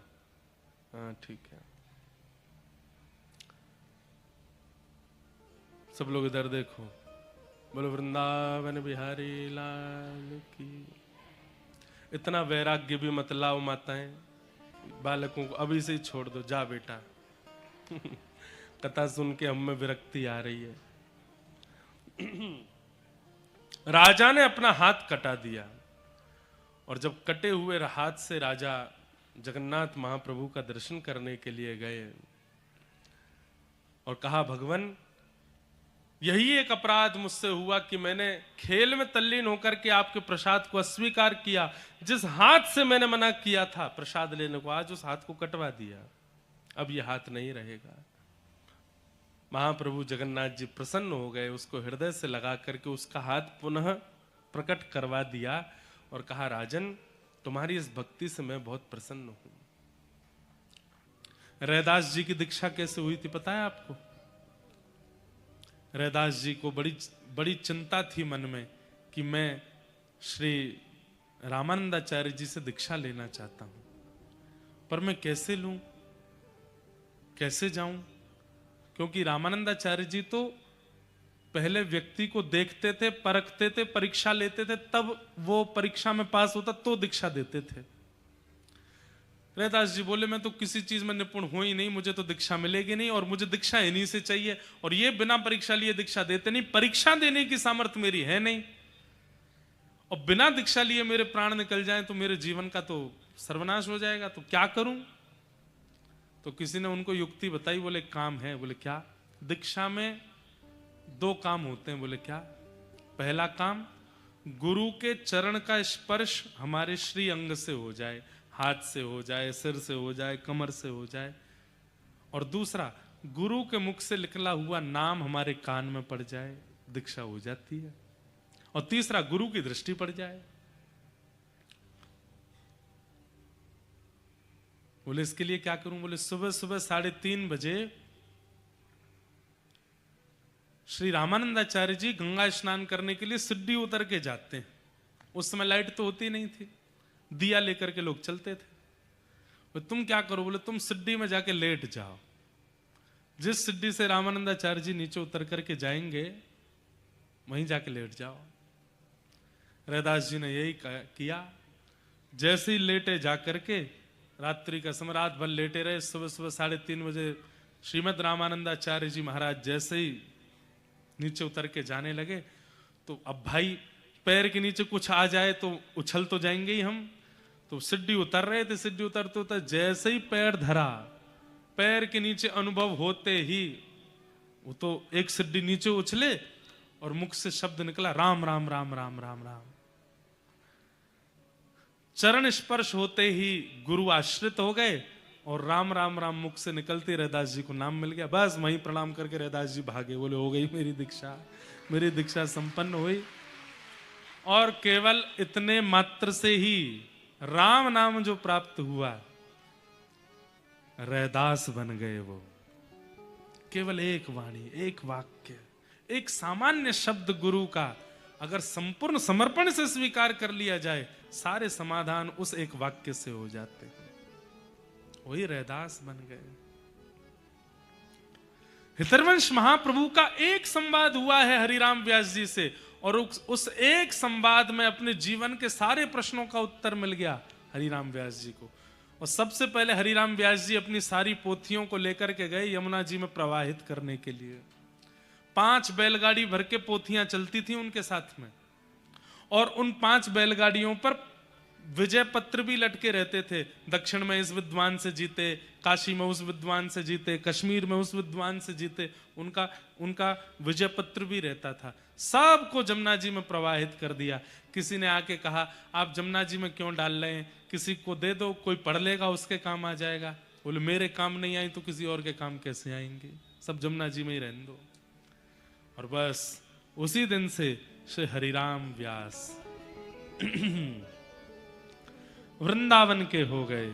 हाँ ठीक है। सब लोग इधर देखो, बोलो वृंदावन बिहारी लाल की। इतना वैराग्य भी मत लाओ माताएं, बालकों को अभी से ही छोड़ दो, जा बेटा। कथा सुन के हम में विरक्ति आ रही है। राजा ने अपना हाथ कटा दिया, और जब कटे हुए हाथ से राजा जगन्नाथ महाप्रभु का दर्शन करने के लिए गए और कहा, भगवान यही एक अपराध मुझसे हुआ कि मैंने खेल में तल्लीन होकर के आपके प्रसाद को अस्वीकार किया। जिस हाथ से मैंने मना किया था प्रसाद लेने को, आज उस हाथ को कटवा दिया, अब यह हाथ नहीं रहेगा। महाप्रभु जगन्नाथ जी प्रसन्न हो गए, उसको हृदय से लगा करके उसका हाथ पुनः प्रकट करवा दिया और कहा, राजन तुम्हारी इस भक्ति से मैं बहुत प्रसन्न हूं। रैदास जी की दीक्षा कैसे हुई थी पता है आपको? रैदास जी को बड़ी चिंता थी मन में कि मैं श्री रामानंदाचार्य जी से दीक्षा लेना चाहता हूं, पर मैं कैसे लूं, कैसे जाऊं? क्योंकि रामानंदाचार्य जी तो पहले व्यक्ति को देखते थे, परखते थे, परीक्षा लेते थे, तब वो परीक्षा में पास होता तो दीक्षा देते थे। रैदास जी बोले, मैं तो किसी चीज में निपुण हूं ही नहीं, मुझे तो दीक्षा मिलेगी नहीं, और मुझे दीक्षा इन्हीं से चाहिए, और ये बिना परीक्षा लिए दीक्षा देते नहीं, परीक्षा देने की सामर्थ्य मेरी है नहीं, और बिना दीक्षा लिए मेरे प्राण निकल जाएं तो मेरे जीवन का तो सर्वनाश हो जाएगा, तो क्या करूं? तो किसी ने उनको युक्ति बताई, बोले काम है। बोले क्या? दीक्षा में 2 काम होते हैं। बोले क्या? पहला काम, गुरु के चरण का स्पर्श हमारे श्री अंग से हो जाए, हाथ से हो जाए, सिर से हो जाए, कमर से हो जाए। और दूसरा, गुरु के मुख से निकला हुआ नाम हमारे कान में पड़ जाए, दीक्षा हो जाती है। और तीसरा, गुरु की दृष्टि पड़ जाए। बोले इसके लिए क्या करूं? बोले सुबह सुबह 3:30 बजे श्री रामानंदाचार्य जी गंगा स्नान करने के लिए सिड्डी उतर के जाते हैं। उस समय लाइट तो होती नहीं थी, दिया लेकर के लोग चलते थे। बोले तुम क्या करो? बोले तुम सिड्डी में जाके लेट जाओ। जिस सिड्डी से रामानंदाचार्य जी नीचे उतर करके जाएंगे वहीं जाके लेट जाओ। रैदास जी ने यही किया। जैसे ही लेटे जाकर के, रात्रि का समय, रात भर लेटे रहे। सुबह सुबह 3:30 बजे श्रीमद रामानंदाचार्य जी महाराज जैसे ही नीचे उतर के जाने लगे, तो अब भाई पैर के नीचे कुछ आ जाए तो उछल तो जाएंगे ही हम। तो सिड्डी उतर रहे थे, सिड्डी उतरते उतर जैसे ही पैर धरा, पैर के नीचे अनुभव होते ही वो तो एक सिड्डी नीचे उछले और मुख से शब्द निकला, राम राम राम राम राम राम। चरण स्पर्श होते ही गुरु आश्रित हो गए और राम राम राम मुख से निकलते रैदास जी को नाम मिल गया। बस वहीं प्रणाम करके रैदास जी भागे। बोले हो गई मेरी दीक्षा संपन्न हुई। और केवल इतने मात्र से ही राम नाम जो प्राप्त हुआ, रैदास बन गए वो। केवल एक वाणी, एक वाक्य, एक सामान्य शब्द गुरु का अगर संपूर्ण समर्पण से स्वीकार कर लिया जाए, सारे समाधान उस एक वाक्य से हो जाते हैं। वही रैदास बन गए। हितरवंश महाप्रभु का एक संवाद हुआ है हरिराम व्यास जी से, और उस एक संवाद में अपने जीवन के सारे प्रश्नों का उत्तर मिल गया हरिराम व्यास जी को। और सबसे पहले हरिराम व्यास जी अपनी सारी पोथियों को लेकर के गए यमुना जी में प्रवाहित करने के लिए। 5 बैलगाड़ी भर के पोथियां चलती थी उनके साथ में, और उन 5 बैलगाड़ियों पर विजय पत्र भी लटके रहते थे। दक्षिण में इस विद्वान से जीते, काशी में उस विद्वान से जीते, कश्मीर में उस विद्वान से जीते, उनका विजय पत्र भी रहता था। सबको जमुना जी में प्रवाहित कर दिया। किसी ने आके कहा आप जमुना जी में क्यों डाल रहे हैं, किसी को दे दो, कोई पढ़ लेगा उसके काम आ जाएगा। बोले मेरे काम नहीं आई तो किसी और के काम कैसे आएंगे, सब जमुना जी में ही रहने दो। और बस उसी दिन से श्री हरिराम व्यास वृंदावन के हो गए,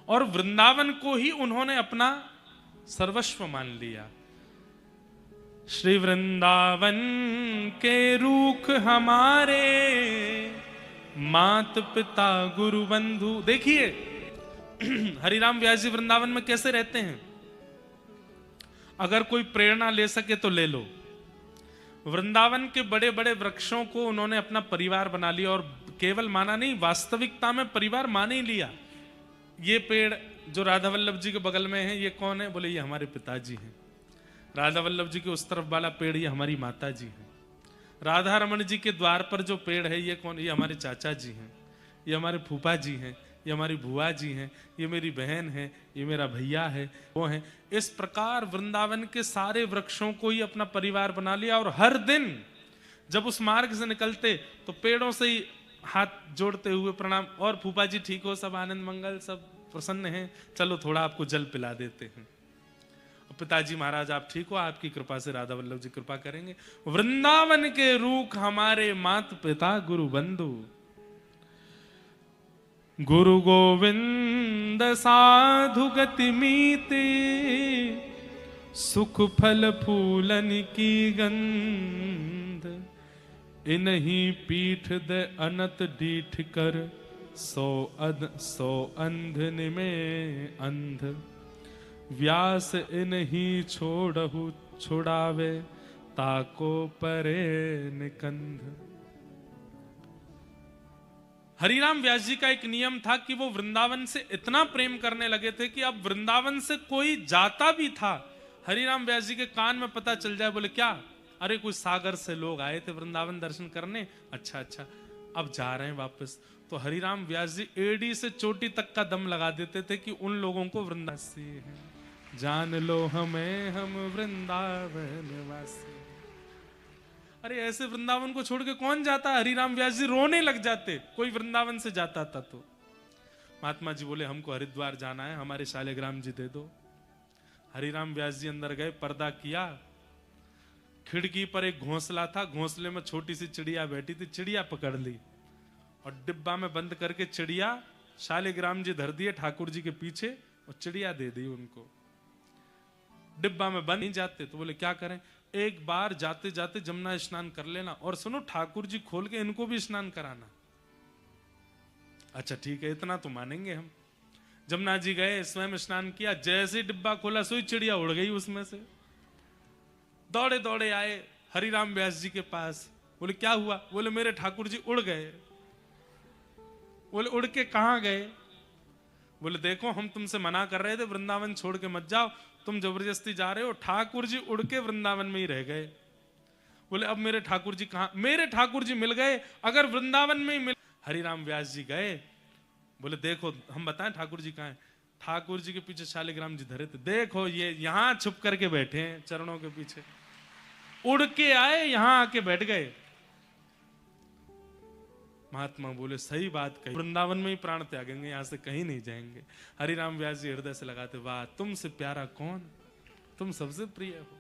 और वृंदावन को ही उन्होंने अपना सर्वस्व मान लिया। श्री वृंदावन के रूख हमारे, मात पिता गुरु बंधु। देखिए हरिराम व्यास जी वृंदावन में कैसे रहते हैं। अगर कोई प्रेरणा ले सके तो ले लो। वृंदावन के बड़े बड़े वृक्षों को उन्होंने अपना परिवार बना लिया, और केवल माना नहीं, वास्तविकता में परिवार मान ही लिया। ये पेड़ जो राधा वल्लभ जी के बगल में है, ये कौन है? बोले ये हमारे पिताजी हैं। राधा वल्लभ जी के उस तरफ वाला पेड़ ये हमारी माता जी हैं। राधा रमन जी के द्वार पर जो पेड़ है ये कौन? ये हमारे चाचा जी हैं, ये हमारे फूफा जी हैं, ये हमारी बुआ जी हैं, ये मेरी बहन है, ये मेरा भैया है, वो है। इस प्रकार वृंदावन के सारे वृक्षों को ही अपना परिवार बना लिया। और हर दिन जब उस मार्ग से निकलते तो पेड़ों से ही हाथ जोड़ते हुए प्रणाम, और फूफा जी ठीक हो, सब आनंद मंगल, सब प्रसन्न हैं, चलो थोड़ा आपको जल पिला देते हैं। और पिताजी महाराज आप ठीक हो, आपकी कृपा से राधा वल्लभ जी कृपा करेंगे। वृंदावन के रूख हमारे, मात पिता गुरु बंधु। गुरु गोविंद साधु गति मीते, सुख फल फूलन की गंध। इन्हीं पीठ दे अनत डीठ कर, सो अंधन में अंध। व्यास इन्हीं छोड़हु छुड़ावे, ताको परे निकंध। हरिराम व्यास जी का एक नियम था कि वो वृंदावन से इतना प्रेम करने लगे थे कि अब वृंदावन से कोई जाता भी था, हरिराम व्यास जी के कान में पता चल जाए। बोले क्या? अरे कोई सागर से लोग आए थे वृंदावन दर्शन करने, अच्छा अच्छा अब जा रहे हैं वापस। तो हरिराम व्यास जी एड़ी से चोटी तक का दम लगा देते थे कि उन लोगों को वृंदासी है, जान लो हमें हम वृंदावन वासी। अरे ऐसे वृंदावन को छोड़ के कौन जाता? हरिराम व्यास जी रोने लग जाते कोई वृंदावन से जाता था तो। महात्मा जी बोले हमको हरिद्वार जाना है, हमारे शालिग्राम जी दे दो। हरिराम व्यास जी अंदर गए, पर्दा किया, खिड़की पर एक घोंसला था, घोंसले में छोटी सी चिड़िया बैठी थी, चिड़िया पकड़ ली और डिब्बा में बंद करके चिड़िया शालिग्राम जी धर दिए ठाकुर जी के पीछे और चिड़िया दे दी उनको। डिब्बा में बंद नहीं जाते तो बोले क्या करें, एक बार जाते जाते जमुना स्नान कर लेना और सुनो ठाकुर जी खोल के इनको भी स्नान कराना। अच्छा ठीक है, इतना तो मानेंगे हम। जमुना जी गए, स्वयं स्नान किया, जैसे डिब्बा खोला सोई चिड़िया उड़ गई उसमें से। दौड़े दौड़े आए हरिराम व्यास जी के पास, बोले क्या हुआ? बोले मेरे ठाकुर जी उड़ गए। बोले उड़ के कहां गए? बोले देखो हम तुमसे मना कर रहे थे वृंदावन छोड़ के मत जाओ, तुम जबरदस्ती जा रहे हो, ठाकुर जी उड़ के वृंदावन में ही रह गए। बोले अब मेरे ठाकुर जी कहां? मेरे ठाकुर जी मिल गए, अगर वृंदावन में ही मिल। हरिराम व्यास जी गए, बोले देखो हम बताएं ठाकुर जी कहां है? ठाकुर जी के पीछे शालिग्राम जी धरे थे, देखो ये यहां छुप करके बैठे हैं चरणों के पीछे। उड़ के आए, यहां आके बैठ गए। महात्मा बोले सही बात कही, वृंदावन में ही प्राण त्यागेंगे, यहां से कहीं नहीं जाएंगे। हरिराम व्यास जी हृदय से लगाते, वाह तुमसे प्यारा कौन, तुम सबसे प्रिय हो।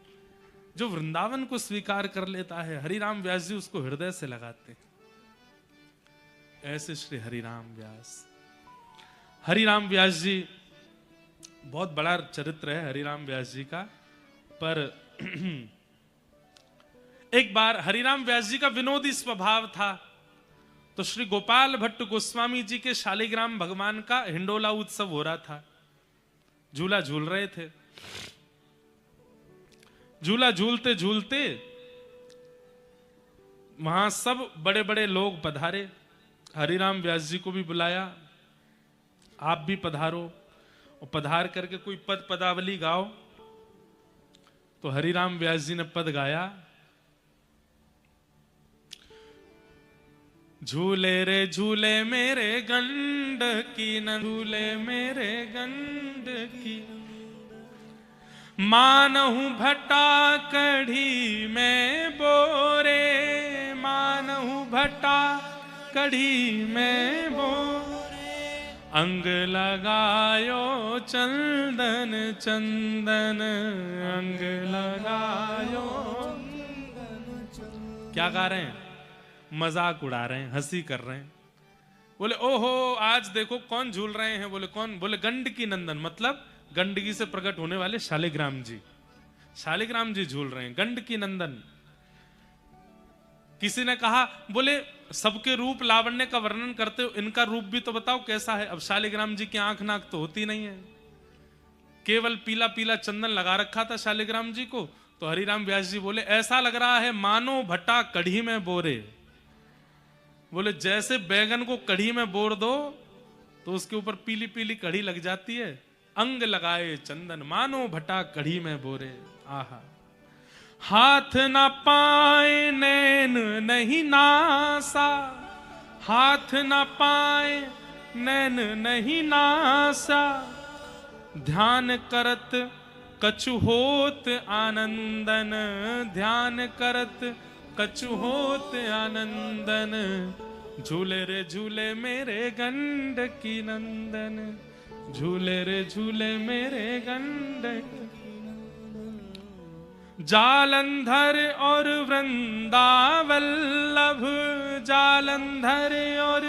जो वृंदावन को स्वीकार कर लेता है हरिराम व्यास जी उसको हृदय से लगाते हैं। ऐसे श्री हरिराम व्यास। हरिराम व्यास जी बहुत बड़ा चरित्र है हरिराम व्यास जी का। पर एक बार हरिराम व्यास जी का विनोदी स्वभाव था, तो श्री गोपाल भट्ट गोस्वामी जी के शालिग्राम भगवान का हिंडोला उत्सव हो रहा था, झूला झूल रहे थे। झूला झूलते झूलते वहां सब बड़े बड़े लोग पधारे, हरिराम व्यास जी को भी बुलाया, आप भी पधारो, और पधार करके कोई पद पदावली गाओ। तो हरिराम व्यास जी ने पद गाया, झूले रे झूले मेरे गंड की न झूले मेरे गंड की, मानहु भट्टा कढ़ी में बोरे, मानहु भट्टा कढ़ी में बोरे, अंग लगायो चंदन चंदन, अंग लगायो। क्या गा रहे हैं? मजाक उड़ा रहे हैं, हंसी कर रहे हैं। बोले ओहो आज देखो कौन झूल रहे हैं? बोले कौन? बोले गंडकी नंदन, मतलब गंडकी से प्रकट होने वाले शालिग्राम जी। शालिग्राम जी झूल रहे हैं, गंडकी नंदन। किसी ने कहा, बोले सबके रूप लावण्य का वर्णन करते हो, इनका रूप भी तो बताओ कैसा है। अब शालिग्राम जी की आंख नाक तो होती नहीं है, केवल पीला पीला चंदन लगा रखा था शालिग्राम जी को। तो हरिराम व्यास जी बोले ऐसा लग रहा है मानो भट्टा कढ़ी में बोरे। बोले जैसे बैगन को कढ़ी में बोर दो तो उसके ऊपर पीली पीली कढ़ी लग जाती है, अंग लगाए चंदन मानो भट्टा कढ़ी में बोरे। आहा, हाथ न पाए नैन नहीं नासा, हाथ न पाए नैन नहीं नासा, ध्यान करत कछु होत आनंदन, ध्यान करत कछु होत आनंदन, झूले रे झूले मेरे गंडकी नंदन, झूले रे झूले मेरे गंडकी। जालंधर और वृंदावल्लभ, जालंधर और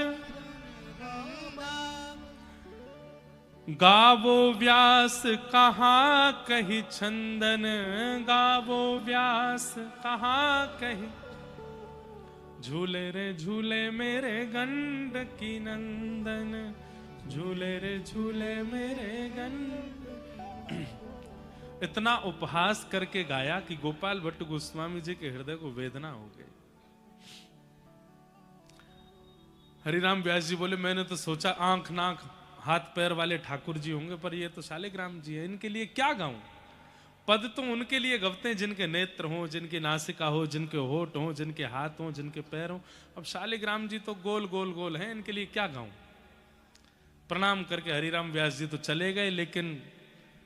गावो व्यास कहाँ कही छंदन, गावो व्यास कहाँ कही, झूले रे झूले मेरे गंडकी नंदन, झूले रे झूले मेरे गंड। इतना उपहास करके गाया कि गोपाल भट्ट गोस्वामी जी के हृदय को वेदना हो गई। हरिराम व्यास जी बोले मैंने तो सोचा आंख नाक हाथ पैर वाले ठाकुर जी होंगे, पर ये तो शालिग्राम जी है, इनके लिए क्या गाऊं। पद तो उनके लिए गवते हैं जिनके नेत्र हों, जिनकी नासिका हो, जिनके होठ हों, जिनके हाथ हों, जिनके पैर हों। अब शालिग्राम जी तो गोल गोल गोल हैं, इनके लिए क्या गाऊं। प्रणाम करके हरिराम व्यास जी तो चले गए, लेकिन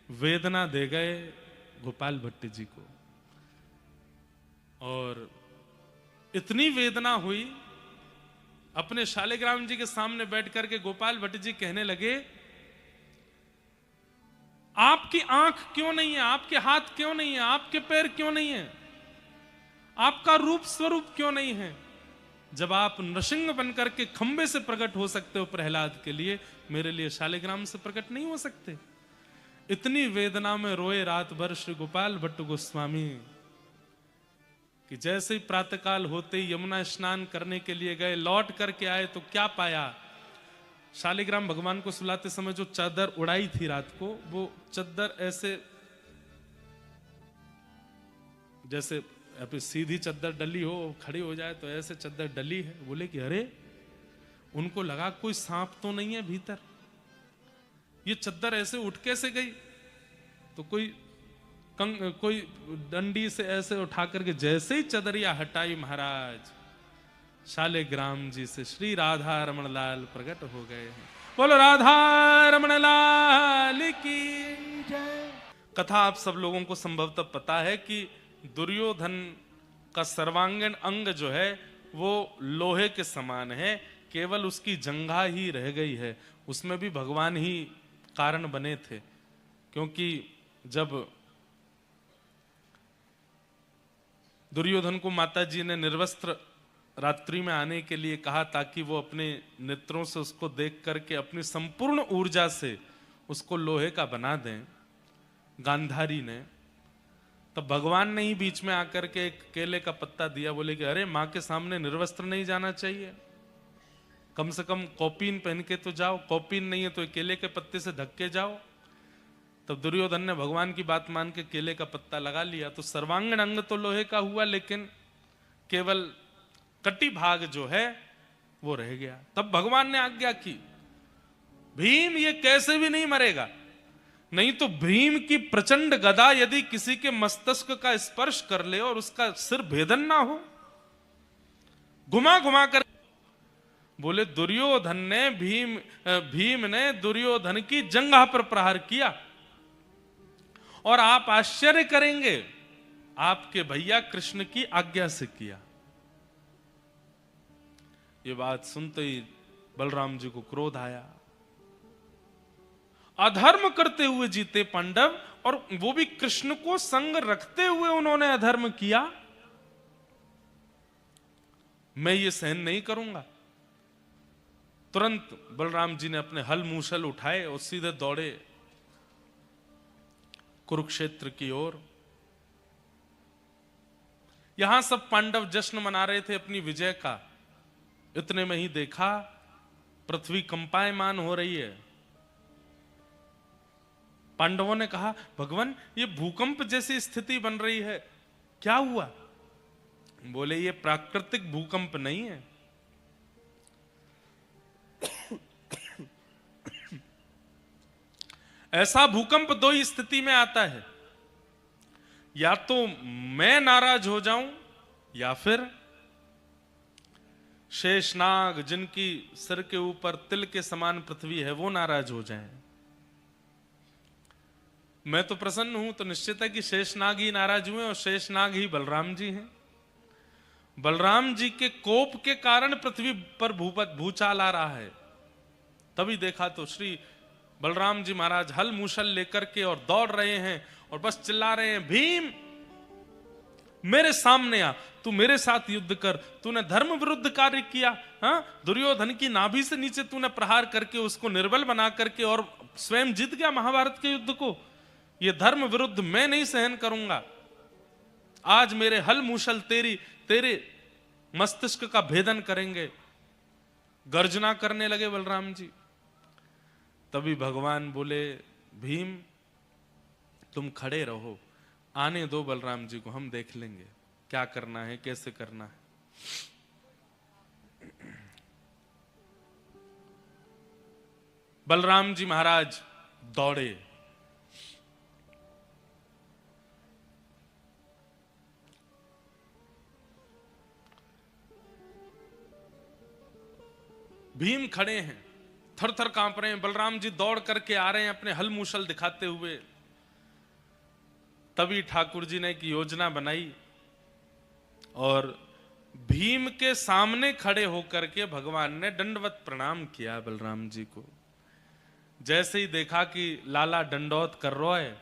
वेदना दे गए गोपाल भट्ट जी को। और इतनी वेदना हुई, अपने शालिग्राम जी के सामने बैठ करके गोपाल भट्ट जी कहने लगे, आपकी आंख क्यों नहीं है, आपके हाथ क्यों नहीं है, आपके पैर क्यों नहीं है, आपका रूप स्वरूप क्यों नहीं है। जब आप नृसिंह बनकर के खंबे से प्रकट हो सकते हो प्रहलाद के लिए, मेरे लिए शालिग्राम से प्रकट नहीं हो सकते। इतनी वेदना में रोए रात भर श्री गोपाल भट्ट गोस्वामी कि जैसे ही प्रातःकाल होते ही यमुना स्नान करने के लिए गए, लौट करके आए तो क्या पाया, शालिग्राम भगवान को सुलाते समय जो चादर उड़ाई थी रात को, वो चादर ऐसे जैसे अभी सीधी चादर डली हो, खड़ी हो जाए तो ऐसे चादर डली है। बोले कि अरे, उनको लगा कोई सांप तो नहीं है भीतर, ये चादर ऐसे उठ कैसे गई। तो कोई डंडी से ऐसे उठा करके जैसे ही चदरिया हटाई महाराज, शालिग्राम जी से श्री राधा रमण लाल प्रकट हो गए हैं। बोलो राधा रमण लाल की जय। कथा आप सब लोगों को संभवतः पता है कि दुर्योधन का सर्वांगीण अंग जो है वो लोहे के समान है, केवल उसकी जंघा ही रह गई है। उसमें भी भगवान ही कारण बने थे, क्योंकि जब दुर्योधन को माता जी ने निर्वस्त्र रात्रि में आने के लिए कहा ताकि वो अपने नेत्रों से उसको देख करके अपनी संपूर्ण ऊर्जा से उसको लोहे का बना दें, गांधारी ने, तब भगवान ने ही बीच में आकर के एक केले का पत्ता दिया। बोले कि अरे, मां के सामने निर्वस्त्र नहीं जाना चाहिए, कम से कम कौपीन पहन के तो जाओ, कौपीन नहीं है तो केले के पत्ते से ढक के जाओ। तब दुर्योधन ने भगवान की बात मान के केले का पत्ता लगा लिया, तो सर्वांगीण अंग तो लोहे का हुआ, लेकिन केवल कटी भाग जो है वो रह गया। तब भगवान ने आज्ञा की, भीम ये कैसे भी नहीं मरेगा, नहीं तो भीम की प्रचंड गदा यदि किसी के मस्तिष्क का स्पर्श कर ले और उसका सिर भेदन ना हो, घुमा घुमा कर। बोले दुर्योधन ने भीम ने दुर्योधन की जंघा पर प्रहार किया, और आप आश्चर्य करेंगे, आपके भैया कृष्ण की आज्ञा से किया। ये बात सुनते ही बलराम जी को क्रोध आया। अधर्म करते हुए जीते पांडव, और वो भी कृष्ण को संग रखते हुए उन्होंने अधर्म किया, मैं ये सहन नहीं करूंगा। तुरंत बलराम जी ने अपने हल मूसल उठाए और सीधे दौड़े कुरुक्षेत्र की ओर। यहां सब पांडव जश्न मना रहे थे अपनी विजय का। इतने में ही देखा पृथ्वी कंपायमान हो रही है। पांडवों ने कहा, भगवान ये भूकंप जैसी स्थिति बन रही है, क्या हुआ। बोले ये प्राकृतिक भूकंप नहीं है, ऐसा भूकंप दो ही स्थिति में आता है, या तो मैं नाराज हो जाऊं या फिर शेषनाग जिनकी सिर के ऊपर तिल के समान पृथ्वी है वो नाराज हो जाएं। मैं तो प्रसन्न हूं, तो निश्चित है कि शेषनाग ही नाराज हुए, और शेषनाग ही बलराम जी हैं। बलराम जी के कोप के कारण पृथ्वी पर भूचाल आ रहा है। तभी देखा तो श्री बलराम जी महाराज हल मूसल लेकर के और दौड़ रहे हैं, और बस चिल्ला रहे हैं, भीम मेरे सामने आ, तू मेरे साथ युद्ध कर, तूने धर्म विरुद्ध कार्य किया। हाँ, दुर्योधन की नाभि से नीचे तूने प्रहार करके उसको निर्बल बना करके और स्वयं जीत गया महाभारत के युद्ध को। ये धर्म विरुद्ध मैं नहीं सहन करूंगा। आज मेरे हल मूसल तेरे मस्तिष्क का भेदन करेंगे। गर्जना करने लगे बलराम जी। तभी भगवान बोले, भीम तुम खड़े रहो, आने दो बलराम जी को, हम देख लेंगे क्या करना है, कैसे करना है। बलराम जी महाराज दौड़े, भीम खड़े हैं, थर थर कांप रहे हैं। बलराम जी दौड़ करके आ रहे हैं अपने हल मूसल दिखाते हुए। तभी ठाकुर जी ने एक योजना बनाई और भीम के सामने खड़े होकर के भगवान ने दंडवत प्रणाम किया बलराम जी को। जैसे ही देखा कि लाला दंडौत कर रहा है,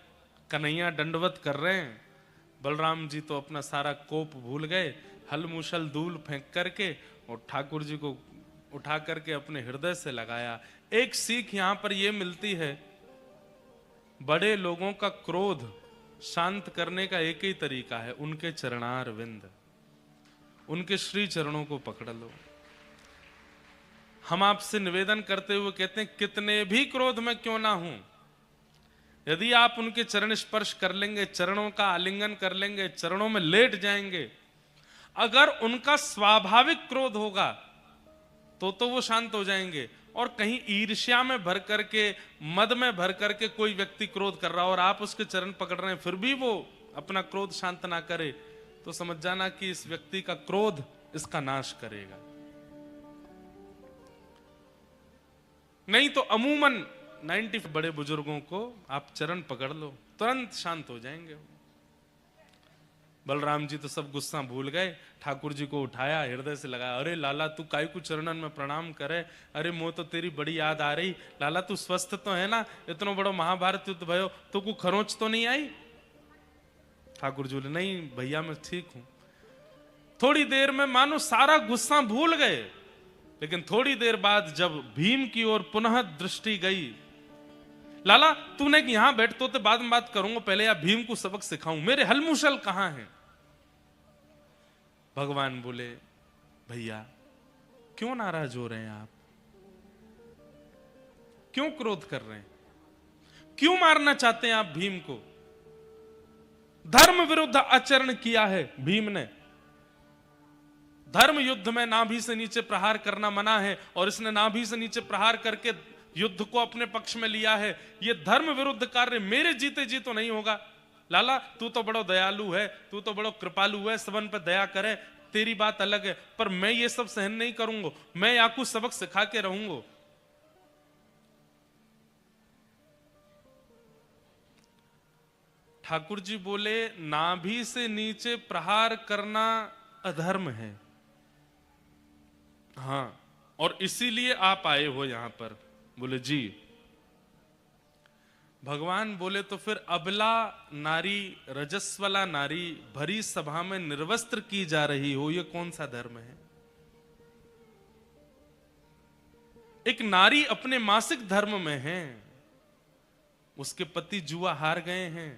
कन्हैया दंडवत कर रहे हैं, बलराम जी तो अपना सारा कोप भूल गए, हल मूसल धूल फेंक करके और ठाकुर जी को उठा करके अपने हृदय से लगाया। एक सीख यहां पर यह मिलती है, बड़े लोगों का क्रोध शांत करने का एक ही तरीका है, उनके चरणार विंद, उनके श्री चरणों को पकड़ लो। हम आपसे निवेदन करते हुए कहते हैं, कितने भी क्रोध में क्यों ना हूं, यदि आप उनके चरण स्पर्श कर लेंगे, चरणों का आलिंगन कर लेंगे, चरणों में लेट जाएंगे, अगर उनका स्वाभाविक क्रोध होगा तो वो शांत हो जाएंगे। और कहीं ईर्ष्या में भर करके, मद में भर करके कोई व्यक्ति क्रोध कर रहा हो और आप उसके चरण पकड़ रहे हैं, फिर भी वो अपना क्रोध शांत ना करे, तो समझ जाना कि इस व्यक्ति का क्रोध इसका नाश करेगा। नहीं तो अमूमन 90 बड़े बुजुर्गों को आप चरण पकड़ लो, तुरंत शांत हो जाएंगे। बलराम जी तो सब गुस्सा भूल गए, ठाकुर जी को उठाया, हृदय से लगाया। अरे लाला तू काई को चरणन में प्रणाम करे, अरे मोह तो तेरी बड़ी याद आ रही, लाला तू स्वस्थ तो है ना, इतना बड़ो महाभारत युद्ध भयो तो को खरोंच तो नहीं आई? ठाकुर जी बोले, नहीं भैया मैं ठीक हूं। थोड़ी देर में मानो सारा गुस्सा भूल गए, लेकिन थोड़ी देर बाद जब भीम की ओर पुनः दृष्टि गई, लाला तूने यहां बैठ तो बाद में बात करूंगा, पहले यार भीम को सबक सिखाऊं, मेरे हलमुशल कहां हैं? भगवान बोले, भैया क्यों नाराज हो रहे हैं आप, क्यों क्रोध कर रहे हैं, क्यों मारना चाहते हैं आप भीम को? धर्म विरुद्ध आचरण किया है भीम ने, धर्म युद्ध में नाभि से नीचे प्रहार करना मना है और इसने नाभि से नीचे प्रहार करके युद्ध को अपने पक्ष में लिया है। यह धर्म विरुद्ध कार्य मेरे जीते जी तो नहीं होगा। लाला तू तो बड़ो दयालु है, तू तो बड़ो कृपालु है, सबन पर दया करे, तेरी बात अलग है, पर मैं ये सब सहन नहीं करूंगा, मैं याकू सबक सिखा के रहूंगा। ठाकुर जी बोले, नाभि से नीचे प्रहार करना अधर्म है, हाँ, और इसीलिए आप आए हो यहां पर। बोले जी। भगवान बोले, तो फिर अबला नारी, रजस्वला नारी भरी सभा में निर्वस्त्र की जा रही हो, यह कौन सा धर्म है? एक नारी अपने मासिक धर्म में है, उसके पति जुआ हार गए हैं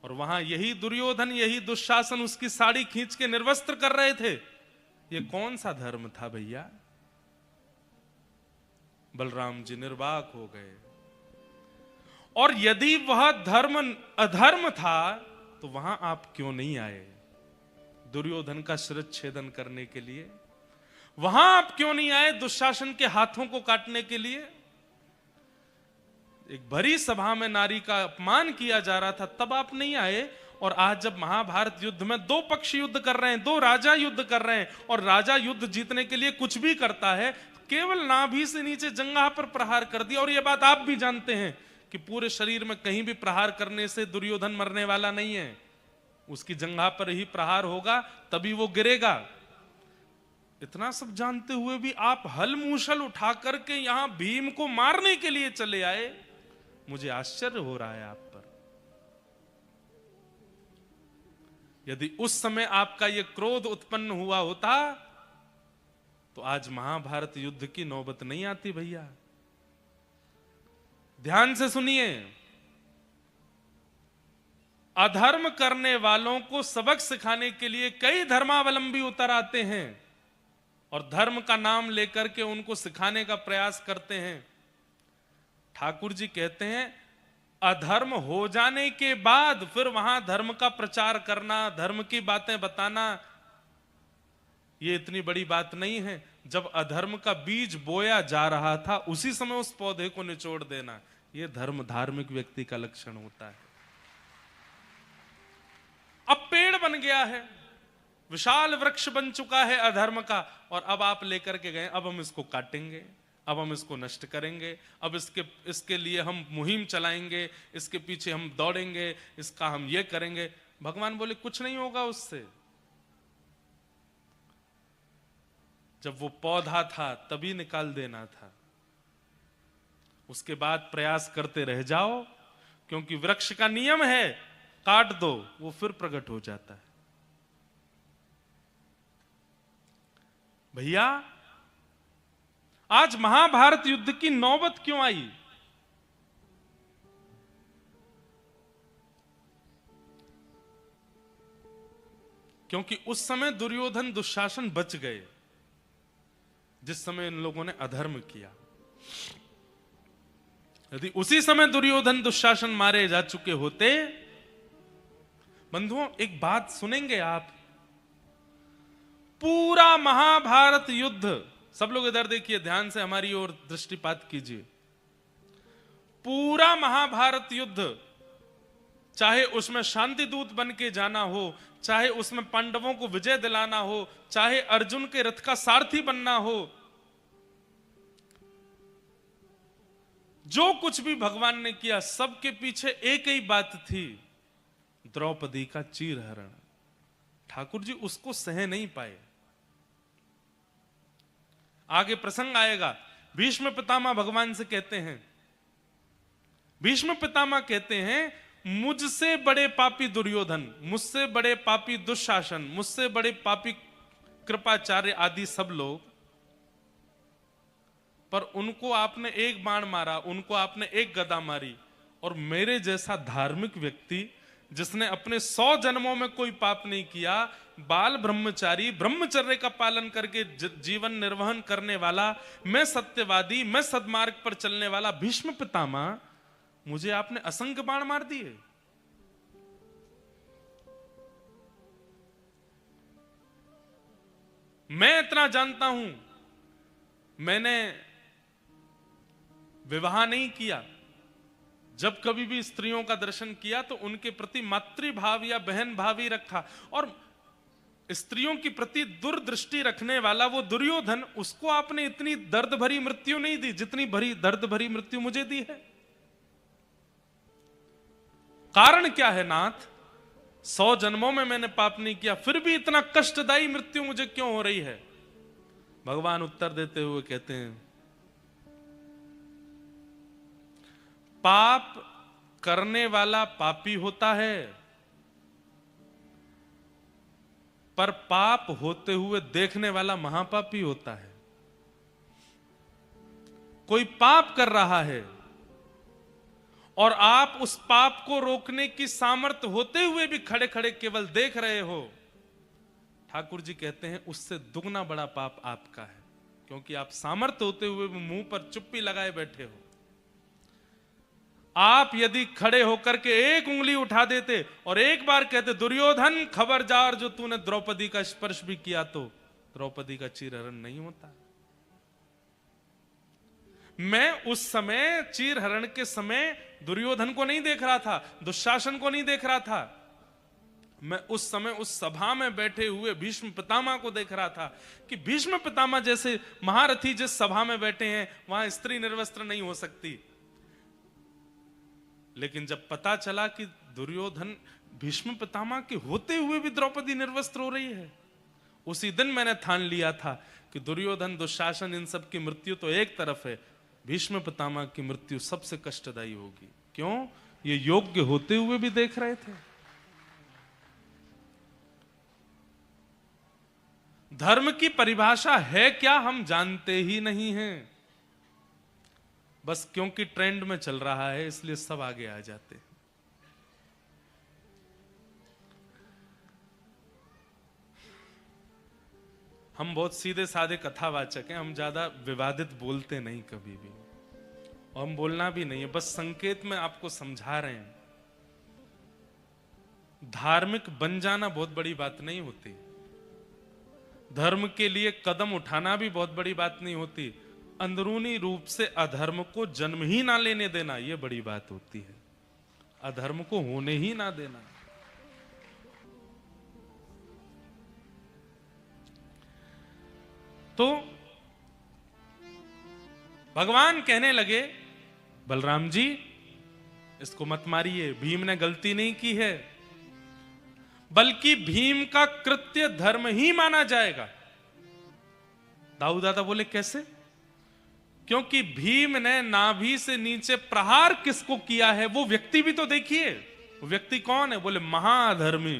और वहां यही दुर्योधन, यही दुशासन उसकी साड़ी खींच के निर्वस्त्र कर रहे थे, यह कौन सा धर्म था भैया? बलराम जी निर्वाक हो गए। और यदि वह धर्म अधर्म था तो वहां आप क्यों नहीं आए दुर्योधन का शिरच्छेदन करने के लिए? वहां आप क्यों नहीं आए दुशासन के हाथों को काटने के लिए? एक भरी सभा में नारी का अपमान किया जा रहा था, तब आप नहीं आए। और आज जब महाभारत युद्ध में दो पक्ष युद्ध कर रहे हैं, दो राजा युद्ध कर रहे हैं, और राजा युद्ध जीतने के लिए कुछ भी करता है, केवल नाभि से नीचे जंघा पर प्रहार कर दिया। और यह बात आप भी जानते हैं कि पूरे शरीर में कहीं भी प्रहार करने से दुर्योधन मरने वाला नहीं है, उसकी जंघा पर ही प्रहार होगा, तभी वो गिरेगा। इतना सब जानते हुए भी आप हल मूसल उठा करके यहां भीम को मारने के लिए चले आए, मुझे आश्चर्य हो रहा है आप पर। यदि उस समय आपका यह क्रोध उत्पन्न हुआ होता तो आज महाभारत युद्ध की नौबत नहीं आती भैया। ध्यान से सुनिए, अधर्म करने वालों को सबक सिखाने के लिए कई धर्मावलंबी उतर आते हैं और धर्म का नाम लेकर के उनको सिखाने का प्रयास करते हैं। ठाकुर जी कहते हैं, अधर्म हो जाने के बाद फिर वहां धर्म का प्रचार करना, धर्म की बातें बताना, ये इतनी बड़ी बात नहीं है। जब अधर्म का बीज बोया जा रहा था उसी समय उस पौधे को निचोड़ देना, यह धर्म धार्मिक व्यक्ति का लक्षण होता है। अब पेड़ बन गया है, विशाल वृक्ष बन चुका है अधर्म का, और अब आप लेकर के गए, अब हम इसको काटेंगे, अब हम इसको नष्ट करेंगे, अब इसके लिए हम मुहिम चलाएंगे, इसके पीछे हम दौड़ेंगे, इसका हम ये करेंगे। भगवान बोले कुछ नहीं होगा उससे। जब वो पौधा था तभी निकाल देना था, उसके बाद प्रयास करते रह जाओ, क्योंकि वृक्ष का नियम है काट दो वो फिर प्रकट हो जाता है। भैया आज महाभारत युद्ध की नौबत क्यों आई? क्योंकि उस समय दुर्योधन दुशासन बच गए, जिस समय इन लोगों ने अधर्म किया। यदि उसी समय दुर्योधन दुशासन मारे जा चुके होते, बंधुओं एक बात सुनेंगे आप, पूरा महाभारत युद्ध, सब लोग इधर देखिए, ध्यान से हमारी ओर दृष्टिपात कीजिए, पूरा महाभारत युद्ध, चाहे उसमें शांति दूत बन के जाना हो, चाहे उसमें पांडवों को विजय दिलाना हो, चाहे अर्जुन के रथ का सारथी बनना हो, जो कुछ भी भगवान ने किया सबके पीछे एक ही बात थी, द्रौपदी का चीरहरण। ठाकुर जी उसको सह नहीं पाए। आगे प्रसंग आएगा, भीष्म पितामह भगवान से कहते हैं, भीष्म पितामह कहते हैं मुझसे बड़े पापी दुर्योधन, मुझसे बड़े पापी दुशासन, मुझसे बड़े पापी कृपाचार्य आदि सब लोग, पर उनको आपने एक बाण मारा, उनको आपने एक गदा मारी, और मेरे जैसा धार्मिक व्यक्ति जिसने अपने 100 जन्मों में कोई पाप नहीं किया, बाल ब्रह्मचारी, ब्रह्मचर्य का पालन करके जीवन निर्वहन करने वाला, मैं सत्यवादी, मैं सद्मार्ग पर चलने वाला भीष्म पितामह, मुझे आपने असंख्य बाण मार दिए। मैं इतना जानता हूं, मैंने विवाह नहीं किया, जब कभी भी स्त्रियों का दर्शन किया तो उनके प्रति मातृभाव या बहन भाव ही रखा, और स्त्रियों की प्रति दूरदृष्टि रखने वाला वो दुर्योधन, उसको आपने इतनी दर्द भरी मृत्यु नहीं दी जितनी दर्द भरी मृत्यु मुझे दी है। कारण क्या है नाथ? 100 जन्मों में मैंने पाप नहीं किया, फिर भी इतना कष्टदायी मृत्यु मुझे क्यों हो रही है? भगवान उत्तर देते हुए कहते हैं, पाप करने वाला पापी होता है, पर पाप होते हुए देखने वाला महापापी होता है। कोई पाप कर रहा है और आप उस पाप को रोकने की सामर्थ्य होते हुए भी खड़े खड़े केवल देख रहे हो, ठाकुर जी कहते हैं उससे दुगना बड़ा पाप आपका है, क्योंकि आप सामर्थ्य होते हुए भी मुंह पर चुप्पी लगाए बैठे हो। आप यदि खड़े होकर के एक उंगली उठा देते और एक बार कहते, दुर्योधन खबरदार, जो तूने द्रौपदी का स्पर्श भी किया तो द्रौपदी का चीरहरण नहीं होता। मैं उस समय चीरहरण के समय दुर्योधन को नहीं देख रहा था, दुशासन को नहीं देख रहा था, मैं उस समय उस सभा में बैठे हुए भीष्म पितामह को देख रहा था कि भीष्म पितामह जैसे महारथी जिस सभा में बैठे हैं वहां स्त्री निर्वस्त्र नहीं हो सकती। लेकिन जब पता चला कि दुर्योधन भीष्म पितामह के होते हुए भी द्रौपदी निर्वस्त्र हो रही है, उसी दिन मैंने ठान लिया था कि दुर्योधन दुशासन इन सब की मृत्यु तो एक तरफ है, भीष्म पितामह की मृत्यु सबसे कष्टदायी होगी। क्यों? ये योग्य होते हुए भी देख रहे थे। धर्म की परिभाषा है क्या हम जानते ही नहीं हैं, बस क्योंकि ट्रेंड में चल रहा है इसलिए सब आगे आ जाते हैं। हम बहुत सीधे साधे कथावाचक हैं, हम ज्यादा विवादित बोलते नहीं कभी भी, और हम बोलना भी नहीं है, बस संकेत में आपको समझा रहे हैं। धार्मिक बन जाना बहुत बड़ी बात नहीं होती, धर्म के लिए कदम उठाना भी बहुत बड़ी बात नहीं होती, अंदरूनी रूप से अधर्म को जन्म ही ना लेने देना यह बड़ी बात होती है, अधर्म को होने ही ना देना। तो भगवान कहने लगे, बलराम जी इसको मत मारिए, भीम ने गलती नहीं की है, बल्कि भीम का कृत्य धर्म ही माना जाएगा। दाऊ दादा बोले कैसे? क्योंकि भीम ने नाभि से नीचे प्रहार किसको किया है वो व्यक्ति भी तो देखिए। वो व्यक्ति कौन है? बोले महाअधर्मी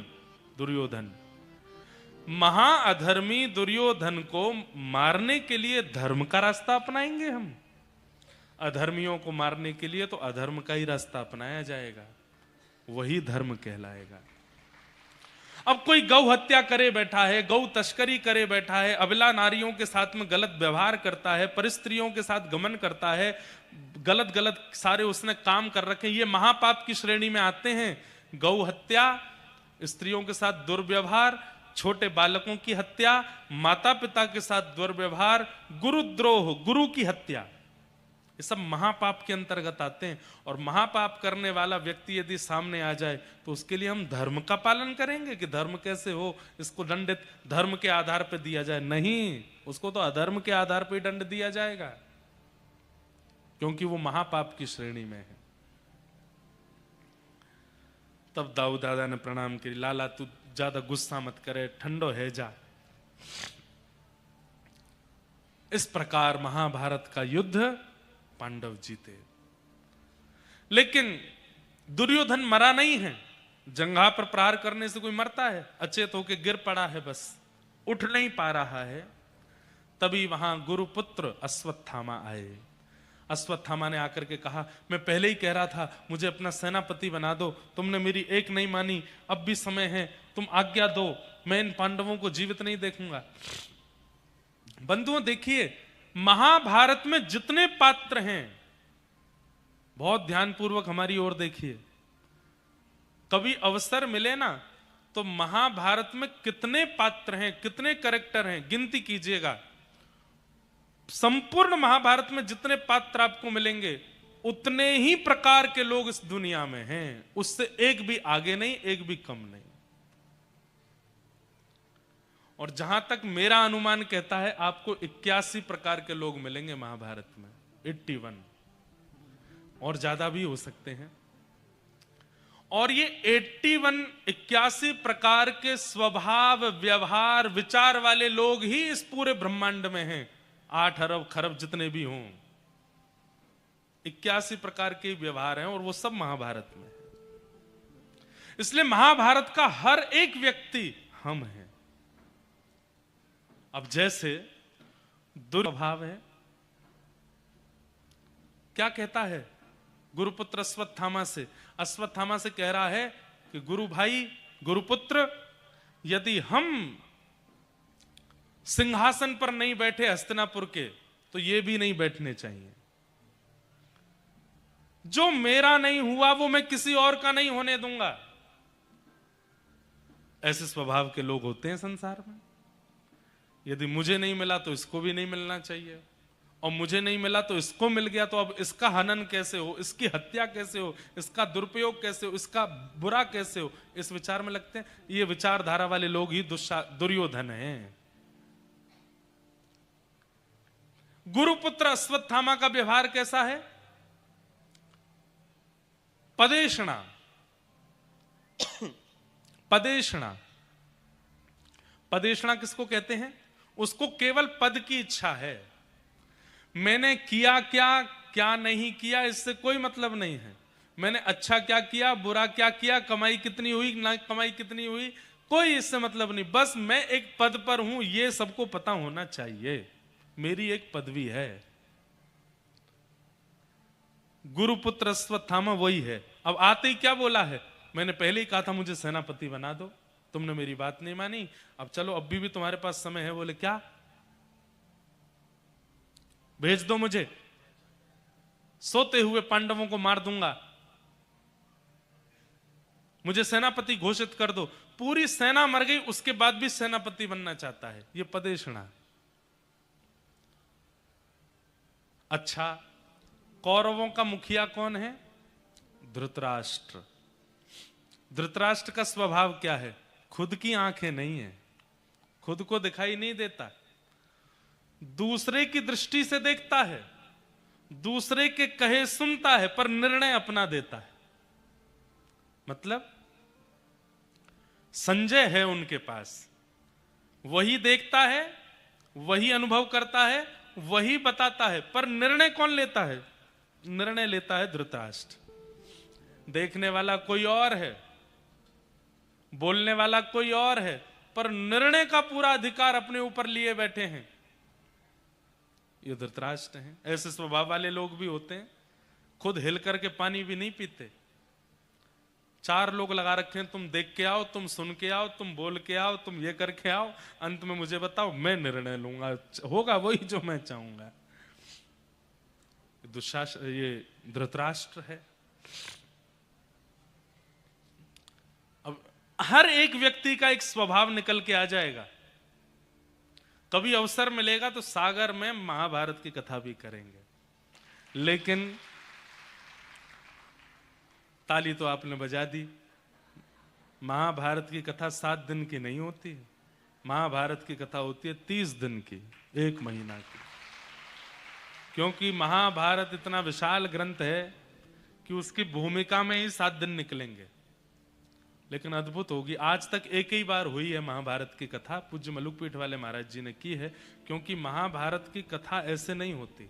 दुर्योधन। महाअधर्मी दुर्योधन को मारने के लिए धर्म का रास्ता अपनाएंगे हम? अधर्मियों को मारने के लिए तो अधर्म का ही रास्ता अपनाया जाएगा, वही धर्म कहलाएगा। अब कोई गौ हत्या करे बैठा है, गौ तस्करी करे बैठा है, अबला नारियों के साथ में गलत व्यवहार करता है, परिस्त्रियों के साथ गमन करता है, गलत गलत सारे उसने काम कर रखे, ये महापाप की श्रेणी में आते हैं। गौ हत्या, स्त्रियों के साथ दुर्व्यवहार, छोटे बालकों की हत्या, माता पिता के साथ दुर्व्यवहार, गुरुद्रोह, गुरु की हत्या, ये सब महापाप के अंतर्गत आते हैं। और महापाप करने वाला व्यक्ति यदि सामने आ जाए तो उसके लिए हम धर्म का पालन करेंगे कि धर्म कैसे हो, इसको दंडित धर्म के आधार पर दिया जाए? नहीं, उसको तो अधर्म के आधार पर ही दंड दिया जाएगा, क्योंकि वो महापाप की श्रेणी में है। तब दाऊ दादा ने प्रणाम किया, लाला तू ज्यादा गुस्सा मत करे, ठंडो है जा। इस प्रकार महाभारत का युद्ध पांडव जीते। लेकिन दुर्योधन मरा नहीं है। जंघा पर प्रहार करने से कोई मरता है? अचेत होकर गिर पड़ा है, बस उठ नहीं पा रहा है। तभी वहां गुरुपुत्र अश्वत्थामा आए। अश्वत्थामा ने आकर के कहा, मैं पहले ही कह रहा था मुझे अपना सेनापति बना दो, तुमने मेरी एक नहीं मानी, अब भी समय है, तुम आज्ञा दो, मैं इन पांडवों को जीवित नहीं देखूंगा। बंधुओं देखिए, महाभारत में जितने पात्र हैं, बहुत ध्यानपूर्वक हमारी ओर देखिए, कभी अवसर मिले ना तो महाभारत में कितने पात्र हैं, कितने कैरेक्टर हैं, गिनती कीजिएगा। संपूर्ण महाभारत में जितने पात्र आपको मिलेंगे उतने ही प्रकार के लोग इस दुनिया में हैं, उससे एक भी आगे नहीं, एक भी कम नहीं। और जहां तक मेरा अनुमान कहता है, आपको 81 प्रकार के लोग मिलेंगे महाभारत में, 81, और ज्यादा भी हो सकते हैं। और ये 81 प्रकार के स्वभाव, व्यवहार, विचार वाले लोग ही इस पूरे ब्रह्मांड में हैं। 8 अरब खरब जितने भी हों, 81 प्रकार के व्यवहार हैं, और वो सब महाभारत में है। इसलिए महाभारत का हर एक व्यक्ति हम हैं। अब जैसे दुर्भाव है, क्या कहता है गुरुपुत्र अश्वत्थामा से? अश्वत्थामा से कह रहा है कि गुरु भाई, गुरुपुत्र, यदि हम सिंहासन पर नहीं बैठे हस्तिनापुर के, तो ये भी नहीं बैठने चाहिए। जो मेरा नहीं हुआ वो मैं किसी और का नहीं होने दूंगा। ऐसे स्वभाव के लोग होते हैं संसार में। यदि मुझे नहीं मिला तो इसको भी नहीं मिलना चाहिए, और मुझे नहीं मिला तो इसको मिल गया, तो अब इसका हनन कैसे हो, इसकी हत्या कैसे हो, इसका दुरुपयोग कैसे हो, इसका बुरा कैसे हो, इस विचार में लगते हैं। ये विचारधारा वाले लोग ही दुर्योधन हैं। गुरुपुत्र अश्वत्थामा का व्यवहार कैसा है? पदेषणा। पदेषणा, पदेषणा किसको कहते हैं? उसको केवल पद की इच्छा है। मैंने किया क्या, क्या नहीं किया, इससे कोई मतलब नहीं है। मैंने अच्छा क्या किया, बुरा क्या किया, कमाई कितनी हुई, ना कमाई कितनी हुई, कोई इससे मतलब नहीं। बस मैं एक पद पर हूं, ये सबको पता होना चाहिए, मेरी एक पदवी है। गुरुपुत्र अश्वत्थामा वही है। अब आते ही क्या बोला है? मैंने पहले ही कहा था मुझे सेनापति बना दो, तुमने मेरी बात नहीं मानी, अब चलो अभी भी तुम्हारे पास समय है। बोले क्या? भेज दो मुझे, सोते हुए पांडवों को मार दूंगा, मुझे सेनापति घोषित कर दो। पूरी सेना मर गई, उसके बाद भी सेनापति बनना चाहता है। यह पदेषणा। अच्छा, कौरवों का मुखिया कौन है? धृतराष्ट्र। धृतराष्ट्र का स्वभाव क्या है? खुद की आंखें नहीं है, खुद को दिखाई नहीं देता। दूसरे की दृष्टि से देखता है, दूसरे के कहे सुनता है, पर निर्णय अपना देता है। मतलब संजय है उनके पास, वही देखता है, वही अनुभव करता है, वही बताता है, पर निर्णय कौन लेता है? निर्णय लेता है धृतराष्ट्र। देखने वाला कोई और है, बोलने वाला कोई और है, पर निर्णय का पूरा अधिकार अपने ऊपर लिए बैठे हैं ये धृतराष्ट्र हैं। ऐसे स्वभाव वाले लोग भी होते हैं, खुद हिल करके पानी भी नहीं पीते। 4 लोग लगा रखे हैं, तुम देख के आओ, तुम सुन के आओ, तुम बोल के आओ, तुम ये करके आओ, अंत में मुझे बताओ, मैं निर्णय लूंगा, होगा वही जो मैं चाहूंगा। दुशासन, ये धृतराष्ट्र है। अब हर एक व्यक्ति का एक स्वभाव निकल के आ जाएगा। कभी अवसर मिलेगा तो सागर में महाभारत की कथा भी करेंगे, लेकिन ताली तो आपने बजा दी। महाभारत की कथा 7 दिन की नहीं होती, महाभारत की कथा होती है 30 दिन की, 1 महीना की। क्योंकि महाभारत इतना विशाल ग्रंथ है कि उसकी भूमिका में ही 7 दिन निकलेंगे। लेकिन अद्भुत होगी, आज तक एक ही बार हुई है महाभारत की कथा, पूज्य मलुकपीठ वाले महाराज जी ने की है। क्योंकि महाभारत की कथा ऐसे नहीं होती,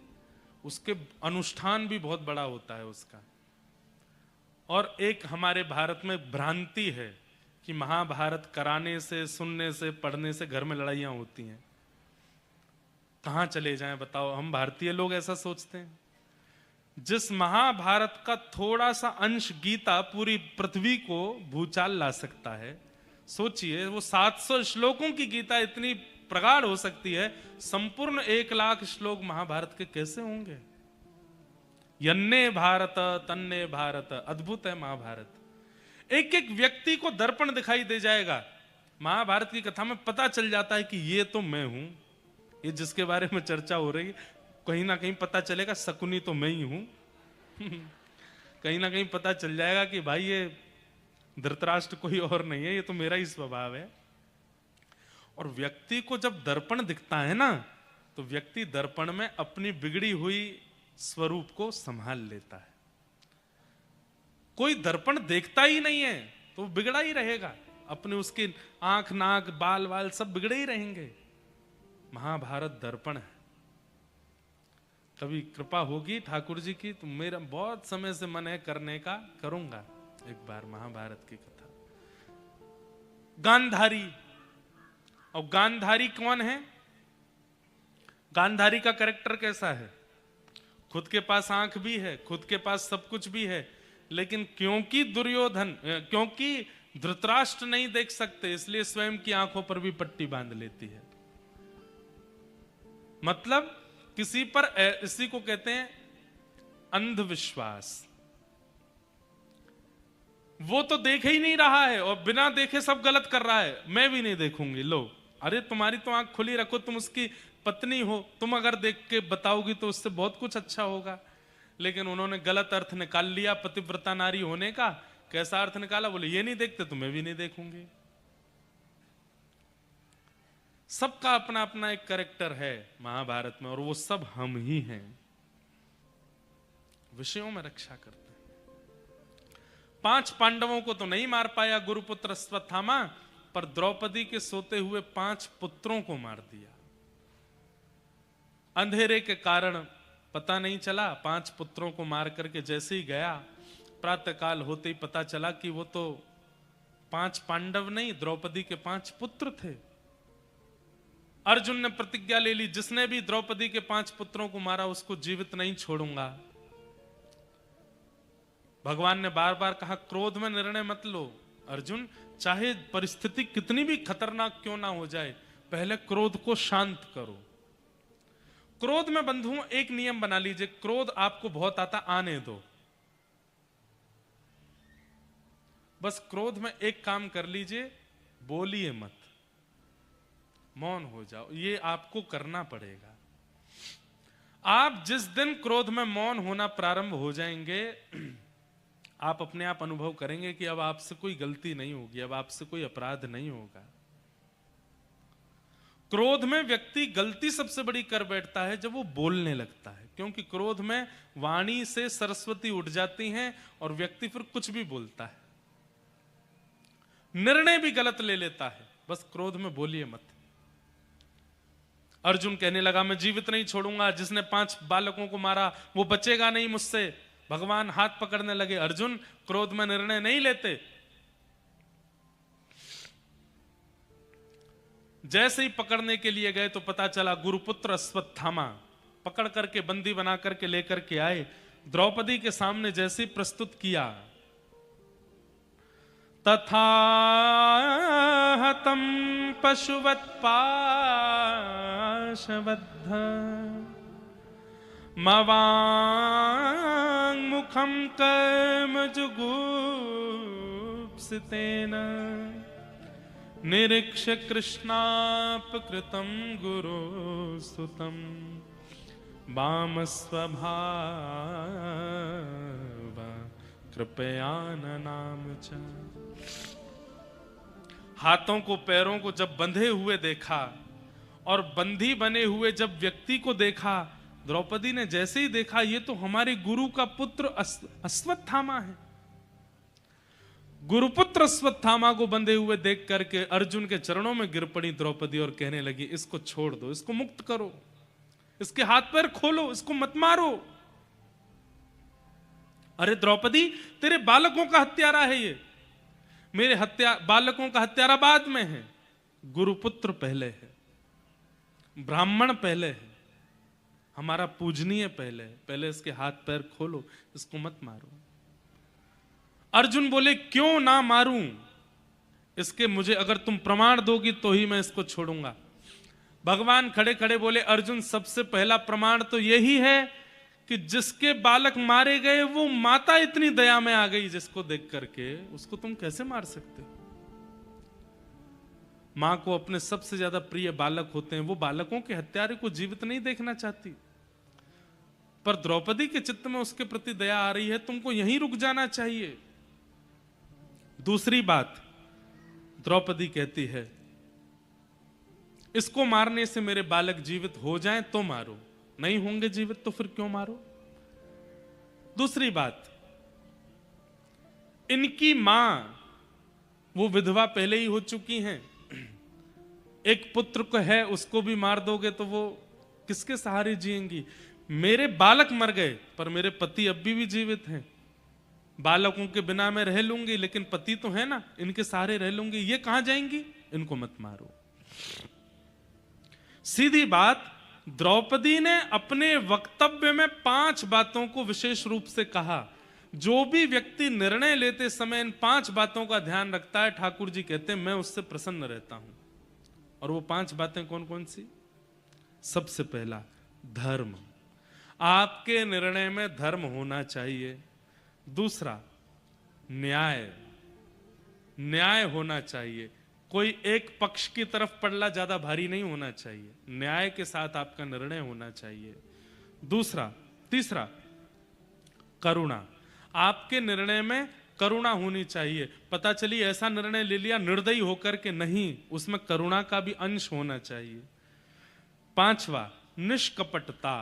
उसके अनुष्ठान भी बहुत बड़ा होता है उसका। और एक हमारे भारत में भ्रांति है कि महाभारत कराने से, सुनने से, पढ़ने से घर में लड़ाइयां होती हैं। कहां चले जाएं बताओ, हम भारतीय लोग ऐसा सोचते हैं। जिस महाभारत का थोड़ा सा अंश गीता पूरी पृथ्वी को भूचाल ला सकता है, सोचिए वो 700 श्लोकों की गीता इतनी प्रगाढ़ हो सकती है, संपूर्ण 1 लाख श्लोक महाभारत के कैसे होंगे? यन्ने भारत तन्ने भारत, अद्भुत है महाभारत। एक एक व्यक्ति को दर्पण दिखाई दे जाएगा। महाभारत की कथा में पता चल जाता है कि ये तो मैं हूं, ये जिसके बारे में चर्चा हो रही है, कहीं ना कहीं पता चलेगा शकुनी तो मैं ही हूं। कहीं ना कहीं पता चल जाएगा कि भाई ये धृतराष्ट्र कोई और नहीं है, ये तो मेरा ही स्वभाव है। और व्यक्ति को जब दर्पण दिखता है ना, तो व्यक्ति दर्पण में अपनी बिगड़ी हुई स्वरूप को संभाल लेता है। कोई दर्पण देखता ही नहीं है तो बिगड़ा ही रहेगा, अपने उसकी आंख, नाक, बाल वाल सब बिगड़े ही रहेंगे। महाभारत दर्पण है। कभी कृपा होगी ठाकुर जी की तो मेरा बहुत समय से मन है करने का, करूंगा एक बार महाभारत की कथा। गांधारी, और गांधारी कौन है? गांधारी का कैरेक्टर कैसा है? खुद के पास आंख भी है, खुद के पास सब कुछ भी है, लेकिन क्योंकि क्योंकि धृतराष्ट्र नहीं देख सकते, इसलिए स्वयं की आंखों पर भी पट्टी बांध लेती है। मतलब किसी पर, इसी को कहते हैं अंधविश्वास। वो तो देख ही नहीं रहा है और बिना देखे सब गलत कर रहा है, मैं भी नहीं देखूंगी। लो, अरे तुम्हारी तो आंख खुली रखो, तुम उसकी पत्नी हो, तुम अगर देख के बताओगी तो उससे बहुत कुछ अच्छा होगा। लेकिन उन्होंने गलत अर्थ निकाल लिया पतिव्रता नारी होने का। कैसा अर्थ निकाला? बोले ये नहीं देखते तो मैं भी नहीं देखूंगी। सबका अपना अपना एक कैरेक्टर है महाभारत में, और वो सब हम ही हैं। विषयों में रक्षा करते हैं। 5 पांडवों को तो नहीं मार पाया गुरुपुत्र अश्वत्थामा, पर द्रौपदी के सोते हुए 5 पुत्रों को मार दिया। अंधेरे के कारण पता नहीं चला, 5 पुत्रों को मार करके जैसे ही गया, प्रातःकाल होते ही पता चला कि वो तो 5 पांडव नहीं, द्रौपदी के 5 पुत्र थे। अर्जुन ने प्रतिज्ञा ले ली, जिसने भी द्रौपदी के 5 पुत्रों को मारा उसको जीवित नहीं छोड़ूंगा। भगवान ने बार बार कहा क्रोध में निर्णय मत लो अर्जुन, चाहे परिस्थिति कितनी भी खतरनाक क्यों ना हो जाए, पहले क्रोध को शांत करो। क्रोध में बंधुओं एक नियम बना लीजिए, क्रोध आपको बहुत आता, आने दो। बस क्रोध में एक काम कर लीजिए, बोलिए मत, मौन हो जाओ। ये आपको करना पड़ेगा। आप जिस दिन क्रोध में मौन होना प्रारंभ हो जाएंगे, आप अपने आप अनुभव करेंगे कि अब आपसे कोई गलती नहीं होगी, अब आपसे कोई अपराध नहीं होगा। क्रोध में व्यक्ति गलती सबसे बड़ी कर बैठता है जब वो बोलने लगता है, क्योंकि क्रोध में वाणी से सरस्वती उठ जाती हैं और व्यक्ति फिर कुछ भी बोलता है, निर्णय भी गलत ले लेता है। बस क्रोध में बोलिए मत। अर्जुन कहने लगा मैं जीवित नहीं छोड़ूंगा, जिसने 5 बालकों को मारा वो बचेगा नहीं मुझसे। भगवान हाथ पकड़ने लगे, अर्जुन क्रोध में निर्णय नहीं लेते। जैसे ही पकड़ने के लिए गए तो पता चला गुरुपुत्र अश्वत्थामा पकड़ करके बंदी बना करके लेकर के आए। द्रौपदी के सामने जैसे ही प्रस्तुत किया, तथा हतम पशुवत पाशबद्ध मवांग मुखम कर्म जुगुप्सितेन निरीक्ष्य कृष्णापकृतं गुरो सुतं वाम स्वभाव कृपया नाम च। हाथों को पैरों को जब बंधे हुए देखा और बंधी बने हुए जब व्यक्ति को देखा, द्रौपदी ने जैसे ही देखा ये तो हमारे गुरु का पुत्र अश्वत्थामा है। गुरुपुत्र अश्वत्थामा को बंधे हुए देख करके अर्जुन के चरणों में गिर पड़ी द्रौपदी और कहने लगी इसको छोड़ दो, इसको मुक्त करो, इसके हाथ पैर खोलो, इसको मत मारो। अरे द्रौपदी, तेरे बालकों का हत्यारा है ये, मेरे बालकों का हत्यारा बाद में है, गुरुपुत्र पहले है, ब्राह्मण पहले है, हमारा पूजनीय पहले है, पहले इसके हाथ पैर खोलो, इसको मत मारो। अर्जुन बोले क्यों ना मारूं इसके, मुझे अगर तुम प्रमाण दोगी तो ही मैं इसको छोड़ूंगा। भगवान खड़े खड़े बोले अर्जुन सबसे पहला प्रमाण तो यही है कि जिसके बालक मारे गए वो माता इतनी दया में आ गई जिसको देख करके, उसको तुम कैसे मार सकते हो। मां को अपने सबसे ज्यादा प्रिय बालक होते हैं, वो बालकों के हत्यारे को जीवित नहीं देखना चाहती, पर द्रौपदी के चित्त में उसके प्रति दया आ रही है, तुमको यहीं रुक जाना चाहिए। दूसरी बात, द्रौपदी कहती है इसको मारने से मेरे बालक जीवित हो जाएं तो मारो, नहीं होंगे जीवित तो फिर क्यों मारो। दूसरी बात, इनकी मां वो विधवा पहले ही हो चुकी हैं, एक पुत्र को है उसको भी मार दोगे तो वो किसके सहारे जिएंगी। मेरे बालक मर गए पर मेरे पति अब भी जीवित हैं, बालकों के बिना मैं रह लूंगी लेकिन पति तो है ना, इनके सहारे रह लूंगी, ये कहां जाएंगी, इनको मत मारो। सीधी बात, द्रौपदी ने अपने वक्तव्य में 5 बातों को विशेष रूप से कहा। जो भी व्यक्ति निर्णय लेते समय इन 5 बातों का ध्यान रखता है, ठाकुर जी कहते हैं मैं उससे प्रसन्न रहता हूं। और वो 5 बातें कौन कौन सी? सबसे पहला, धर्म, आपके निर्णय में धर्म होना चाहिए। दूसरा, न्याय, न्याय होना चाहिए, कोई एक पक्ष की तरफ पड़ना ज्यादा भारी नहीं होना चाहिए, न्याय के साथ आपका निर्णय होना चाहिए। तीसरा, करुणा, आपके निर्णय में करुणा होनी चाहिए। पता चली ऐसा निर्णय ले लिया निर्दयी होकर के, नहीं, उसमें करुणा का भी अंश होना चाहिए। 5वां, निष्कपटता,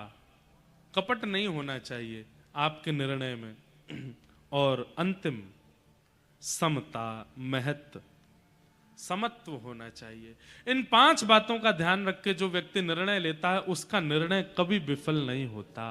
कपट नहीं होना चाहिए आपके निर्णय में। और अंतिम, समता, महत्व, समत्व होना चाहिए। इन 5 बातों का ध्यान रख के जो व्यक्ति निर्णय लेता है उसका निर्णय कभी विफल नहीं होता।